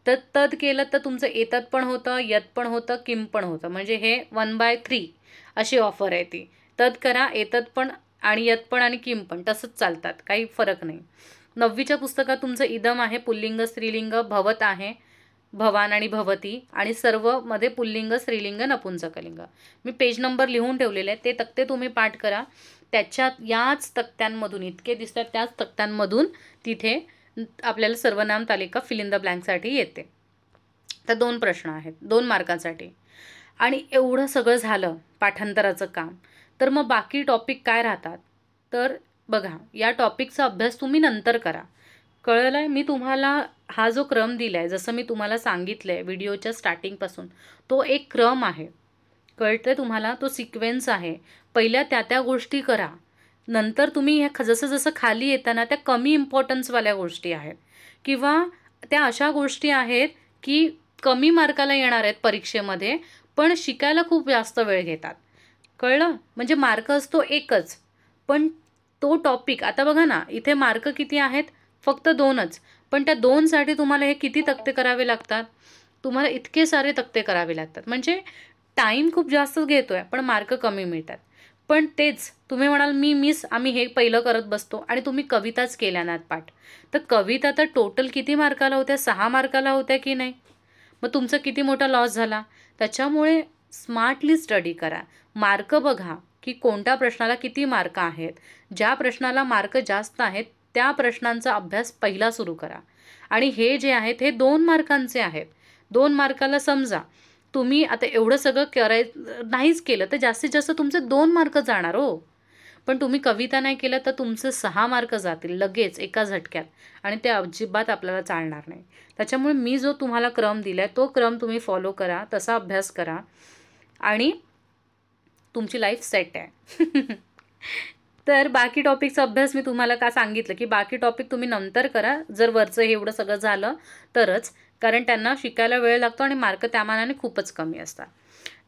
तर तद केलं तर तुमचं येतत पण होतं, यत पण होतं, किम पण होतं. म्हणजे हे 1/3 अशी ऑफर आहे ती. तद करा, येतत पण आणि यत पण आणि किम पण तसंच चालतात, काही फरक नाही. 9वीच्या पुस्तकात तुमचं इदम आहे, पुल्लिंग स्त्रीलिंग, भवत आहे, भवान आणि भवती, आणि सर्वमध्ये पुल्लिंग स्त्रीलिंग नपुंसकलिंग. मी पेज नंबर लिहून ठेवलेले आहे, ते तक्ते तुम्ही पाठ करा. त्याच्यात याच तक्त्यांमधून इतके दिसतात त्याच तक्त्यांमधून तिथे आपल्याला सर्वनाम तालिका फिल इन द ब्लँकसाठी येते. तर 2 प्रश्न आहेत 2 मार्कांसाठी. आणि एवढं सगळं झालं पाठांतराचं काम, तर मग बाकी टॉपिक काय राहतात. तर बघा, या टॉपिकचा अभ्यास तुम्ही नंतर करा. कळलं आहे? मी तुम्हाला हा जो क्रम दिला आहे, जसं मी तुम्हाला सांगितलं आहे व्हिडिओच्या स्टार्टिंगपासून, तो एक क्रम आहे. कळतं आहे तुम्हाला? तो सिक्वेन्स आहे. पहिल्या त्या गोष्टी करा, नंतर तुम्ही ह्या जसं खाली येताना त्या कमी इम्पॉर्टन्सवाल्या गोष्टी आहेत किंवा त्या अशा गोष्टी आहेत की कमी मार्काला येणार आहेत परीक्षेमध्ये, पण शिकायला खूप जास्त वेळ घेतात. कळलं? म्हणजे मार्क असतो एकच, पण तो टॉपिक आता बघा ना, इथे मार्क किती आहेत? फक्त 2च. पण त्या 2साठी तुम्हाला हे किती तक्ते करावे लागतात? तुम्हाला इतके सारे तक्ते करावे लागतात. म्हणजे टाईम खूप जास्त घेतोय पण मार्क कमी मिळतात. पण तेच तुम्ही म्हणाल आम्ही हे पहिलं करत बसतो आणि तुम्ही कविताच केल्या नात पाठ. तर कविता तर टोटल किती मार्काला होत्या? 6 मार्काला होत्या की नाही? मग तुमचा किती मोठा लॉस झाला. त्याच्यामुळे स्मार्टली स्टडी करा. मार्क बघा की कोणत्या प्रश्नाला किती मार्क आहेत. ज्या प्रश्नाला मार्क जास्त आहेत त्या प्रश्नांचा अभ्यास पहिला सुरू करा. आणि हे जे आहेत हे 2 मार्कांचे आहेत. 2 मार्काला समजा तुम्ही आता एवढं सगळं नाहीच केलं तर जास्तीत जास्त तुमचे 2 मार्क जाणार हो. पण तुम्ही कविता नाही केलं तर तुमचे 6 मार्क जातील लगेच एका झटक्यात, आणि ते अजिबात आपल्याला चालणार नाही. त्याच्यामुळे मी जो तुम्हाला क्रम दिला आहे तो क्रम तुम्ही फॉलो करा, तसा अभ्यास करा आणि तुमची लाईफ सेट आहे. तर बाकी टॉपिकचा अभ्यास मी तुम्हाला का सांगितलं की बाकी टॉपिक तुम्ही नंतर करा जर वरचं हे एवढं सगळं झालं तरच, कारण त्यांना शिकायला वेळ लागतो आणि मार्क त्या मानाने खूपच कमी असतात.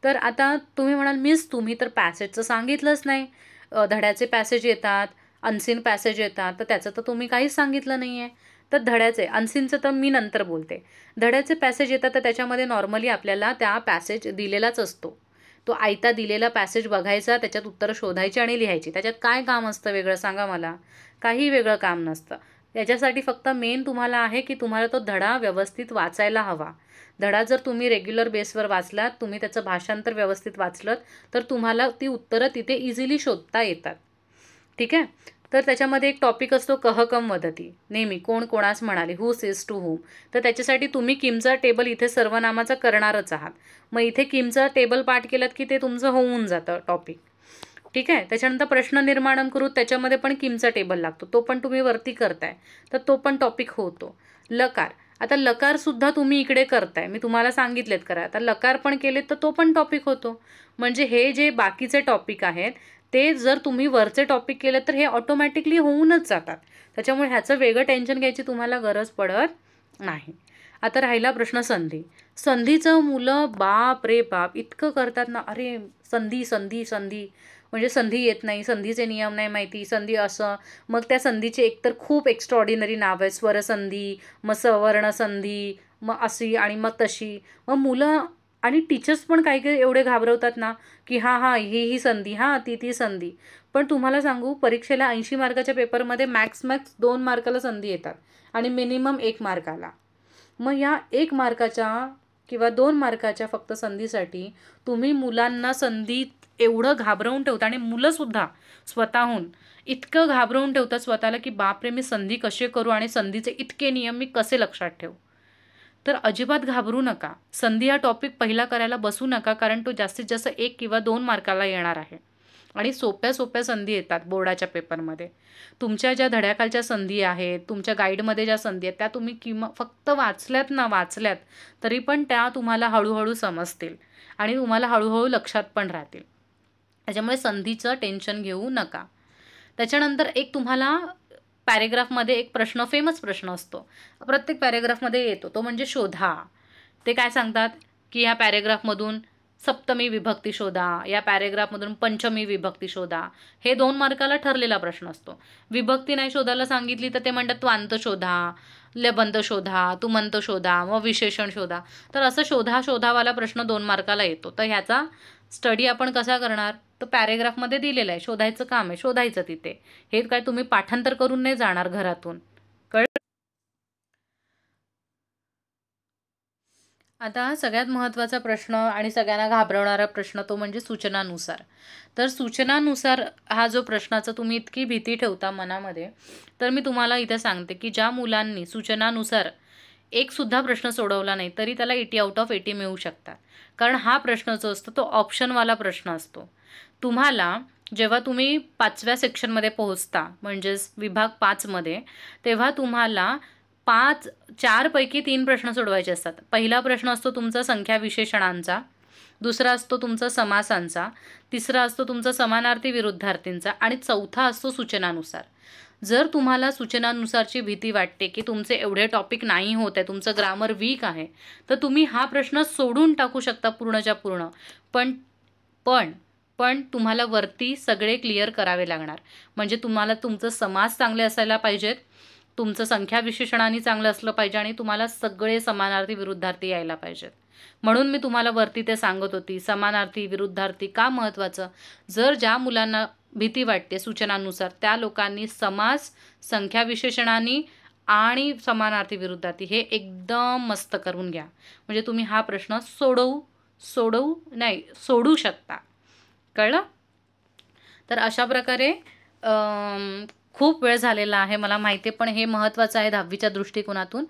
तर आता तुम्ही म्हणाल तुम्ही तर पॅसेजचं सांगितलंच नाही. धड्याचे पॅसेज येतात, अनसीन पॅसेज येतात, तर त्याचं तर तुम्ही काहीच सांगितलं नाही आहे. तर धड्याचे अनसीनचं तर मी नंतर बोलते. धड्याचे पॅसेज येतात तर त्याच्यामध्ये नॉर्मली आपल्याला त्या पॅसेज दिलेलाच असतो. तो आयता दिलेला पॅसेज बघायचा, त्याच्यात उत्तरं शोधायची आणि लिहायची. त्याच्यात काय काम असतं वेगळं सांगा मला? काही वेगळं काम नसतं. याच्यासाठी फक्त मेन तुम्हाला आहे की तुम्हाला तो धडा व्यवस्थित वाचायला हवा. धडा जर तुम्ही रेग्युलर बेसवर वाचलात, तुम्ही त्याचं भाषांतर व्यवस्थित वाचलं, तर तुम्हाला ती उत्तरं तिथे इझिली शोधता येतात. ठीक आहे. तर त्याच्यामध्ये एक टॉपिक असतो कह कम वदती, नेहमी कोण कोणास म्हणाले, हू सेज टू हुम. तर त्याच्यासाठी तुम्ही किमचा टेबल इथे सर्वनामाचा करणारच आहात. मग इथे किमचा टेबल पाठ केलात की ते तुमचं होऊन जातं टॉपिक. ठीक आहे. त्याच्यानंतर प्रश्न निर्माण करू, त्याच्यामध्ये पण किमचा टेबल लागतो, तो पण तुम्ही वरती करताय, तर तो पण टॉपिक होतो. लकार, आता लकारसुद्धा तुम्ही इकडे करताय, मी तुम्हाला सांगितलेत करा. आता लकार पण केलेत तर तो पण टॉपिक होतो. म्हणजे हे जे बाकीचे टॉपिक आहेत ते जर तुम्ही वरचे टॉपिक केले तर हे ऑटोमॅटिकली होऊनच जातात. त्याच्यामुळे ह्याचं वेगळं टेन्शन घ्यायची तुम्हाला गरज पडत नाही. आता राहिला प्रश्न संधी. संधीचं मुलं बाप रे बाप इतकं करतात ना, अरे संधी संधी संधी, म्हणजे संधी येत नाही, संधीचे नियम नाही माहिती, संधी असं. मग त्या संधीचे एकतर खूप एक्स्ट्रॉर्डिनरी नाव आहे, स्वरसंधी, मग सवर्ण संधी, मग अशी आणि मग तशी. मग मुलं आणि टीचर्स पण काही काही एवढे घाबरवतात ना की हां ही संधी, हां ती संधी. पण तुम्हाला सांगू, परीक्षेला 80 मार्काच्या पेपरमध्ये मॅक्स 2 मार्काला संधी येतात आणि मिनिमम 1 मार्काला. मग या 1 मार्काच्या किंवा 2 मार्काच्या फक्त संधीसाठी तुम्ही मुलांना संधीत एवढं घाबरवून ठेवता आणि मुलंसुद्धा स्वतःहून इतकं घाबरवून ठेवतात स्वतःला की बापरे मी संधी कसे करू आणि संधीचे इतके नियम मी कसे लक्षात ठेवू. तर अजिबात घाबरू नका. संधी हा टॉपिक पहिला करायला बसू नका, कारण तो जास्तीत जास्त 1 किंवा 2 मार्काला येणार आहे आणि सोप्या सोप्या संधी येतात बोर्डाच्या पेपरमध्ये. तुमच्या ज्या धड्याखालच्या संधी आहेत, तुमच्या गाईडमध्ये ज्या संधी आहेत, त्या तुम्ही फक्त वाचल्यात तरी पण त्या तुम्हाला हळूहळू समजतील आणि तुम्हाला हळूहळू लक्षात पण राहतील. त्याच्यामुळे संधीचं टेन्शन घेऊ नका. त्याच्यानंतर एक तुम्हाला पॅरेग्राफमध्ये एक प्रश्न, फेमस प्रश्न असतो, प्रत्येक पॅरेग्राफमध्ये येतो, तो म्हणजे शोधा. ते काय सांगतात की ह्या पॅरेग्राफमधून सप्तमी विभक्ती शोधा, या पॅरेग्राफमधून पंचमी विभक्ती शोधा. हे 2 मार्काला ठरलेला प्रश्न असतो. विभक्ती नाही शोधायला सांगितली तर ते म्हणतात त्वांत शोधा, लबंत शोधा, तुमंत शोधा, मग विशेषण शोधा. तर असं शोधावाला प्रश्न 2 मार्काला येतो. तर ह्याचा स्टडी आपण कसा करणार, तर पॅरेग्राफमध्ये दिलेलं आहे, शोधायचं काम आहे, शोधायचं तिथे. हे काय तुम्ही पाठांतर करून नाही जाणार घरातून, कळलं. आता सगळ्यात महत्त्वाचा प्रश्न आणि सगळ्यांना घाबरवणारा प्रश्न तो म्हणजे सूचनानुसार. तर सूचनानुसार हा जो प्रश्नाचा तुम्ही इतकी भीती ठेवता मनामध्ये, तर मी तुम्हाला इथे सांगते की ज्या मुलांनी सूचनानुसार एकसुद्धा प्रश्न सोडवला नाही तरी त्याला 80 आउट ऑफ 80 मिळू शकतात. कारण हा प्रश्न जो असतो तो ऑप्शनवाला प्रश्न असतो. तुम्हाला जेव्हा तुम्ही 5व्या सेक्शनमध्ये पोहोचता, म्हणजेच विभाग 5मध्ये, तेव्हा तुम्हाला 4 पैकी 3 प्रश्न सोडवायचे असतात. पहिला प्रश्न असतो तुमचा संख्या विशेषणांचा, दुसरा असतो तुमचा समासांचा, तिसरा असतो तुमचा समानार्थी विरुद्धार्थींचा आणि चौथा असतो सूचनानुसार. जर तुम्हाला सूचनानुसारची भीती वाटते की तुमचे एवढे टॉपिक नाही होत आहे, तुमचं ग्रामर वीक आहे, तर तुम्ही हा प्रश्न सोडून टाकू शकता पूर्णच्या पूर्ण. पण तुम्हाला वरती सगळे क्लिअर करावे लागणार. म्हणजे तुम्हाला तुमचं समास चांगले असायला पाहिजेत, तुमचं संख्या विशेषणांनी चांगलं असलं पाहिजे आणि तुम्हाला सगळे समानार्थी विरुद्धार्थी यायला पाहिजेत. म्हणून मी तुम्हाला वरती ते सांगत होती, समानार्थी विरुद्धार्थी का महत्त्वाचं. जर ज्या मुलांना भीती वाटते सूचनानुसार, त्या लोकांनी समास, संख्या विशेषणांनी आणि समानार्थी विरुद्धार्थी हे एकदम मस्त करून घ्या. म्हणजे तुम्ही हा प्रश्न सोडू शकता, कळलं. तर अशा प्रकारे खूप वेळ झालेला आहे मला माहिती आहे, पण हे महत्त्वाचं आहे 10वीच्या दृष्टिकोनातून.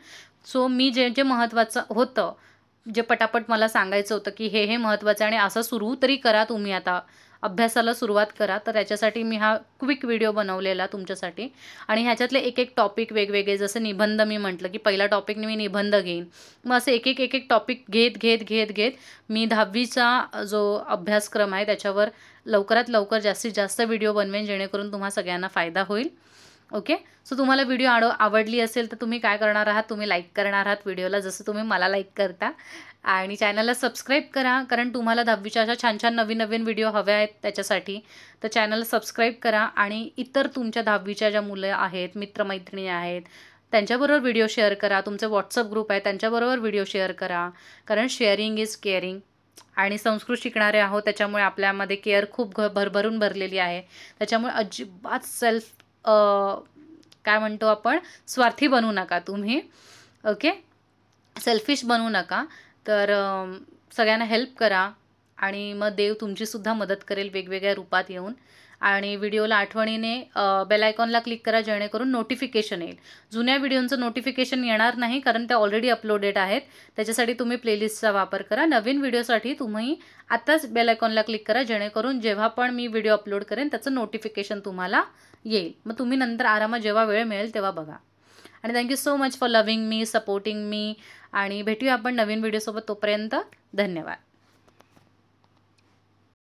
सो मी जे महत्त्वाचं होतं, जे पटापट मला सांगायचं होतं की हे महत्त्वाचं आहे आणि असं सुरू तरी करा तुम्ही, आता अभ्यासाला सुरुवात करा. तर त्याच्यासाठी मी हा क्विक व्हिडिओ बनवलेला तुमच्यासाठी. आणि ह्याच्यातले एक टॉपिक वेगवेगळे, जसं निबंध मी म्हटलं की पहिला टॉपिकने मी निबंध घेईन, मग असं एक टॉपिक घेत मी 10वीचा जो अभ्यासक्रम आहे त्याच्यावर लवकरात लवकर जास्तीत जास्त व्हिडिओ बनवेन, जेणेकरून तुम्हा सगळ्यांना फायदा होईल. ओके. सो तुम्हाला व्हिडिओ आवडली असेल तर तुम्ही काय करणार आहात, तुम्ही लाईक करणार आहात व्हिडिओला, जसं तुम्ही मला लाईक करता. आणि चॅनलला सबस्क्राईब करा, कारण तुम्हाला 10वीच्या अशा छान छान नवीन व्हिडिओ हवे आहेत त्याच्यासाठी. तर चॅनलला सबस्क्राईब करा आणि इतर तुमच्या 10वीच्या ज्या मुलं आहेत, मित्रमैत्रिणी आहेत, त्यांच्याबरोबर व्हिडिओ शेअर करा. तुमचे व्हॉट्सअप ग्रुप आहे त्यांच्याबरोबर व्हिडिओ शेअर करा, कारण शेअरिंग इज केअरिंग. आणि संस्कृत शिकणारे आहोत त्याच्यामुळे आपल्यामध्ये केअर खूप भरभरून भरलेली आहे. त्याच्यामुळे अजिबात काय म्हणतो आपण, स्वार्थी बनू नका तुम्ही. ओके, सेल्फिश बनू नका. तर सगळ्यांना हेल्प करा आणि मग देव तुमचीसुद्धा मदत करेल वेगवेगळ्या रूपात येऊन. आणि व्हिडिओला आठवणीने बेल आयकॉनला क्लिक करा, जेणेकरून नोटिफिकेशन येईल. जुन्या व्हिडिओचं नोटिफिकेशन येणार नाही, कारण त्या ऑलरेडी अपलोडेड आहेत. त्याच्यासाठी तुम्ही प्लेलिस्टचा वापर करा. नवीन व्हिडिओसाठी तुम्ही आत्ताच बेल आयकॉनला क्लिक करा, जेणेकरून जेव्हा पण मी व्हिडिओ अपलोड करेन त्याचं नोटिफिकेशन तुम्हाला येईल. मग तुम्ही नंतर आरामात जेव्हा वेळ मिळेल तेव्हा बघा. आणि thank you so much for loving me, supporting me. आणि भेटूया आपण नवीन व्हिडिओसोबत. तोपर्यंत धन्यवाद.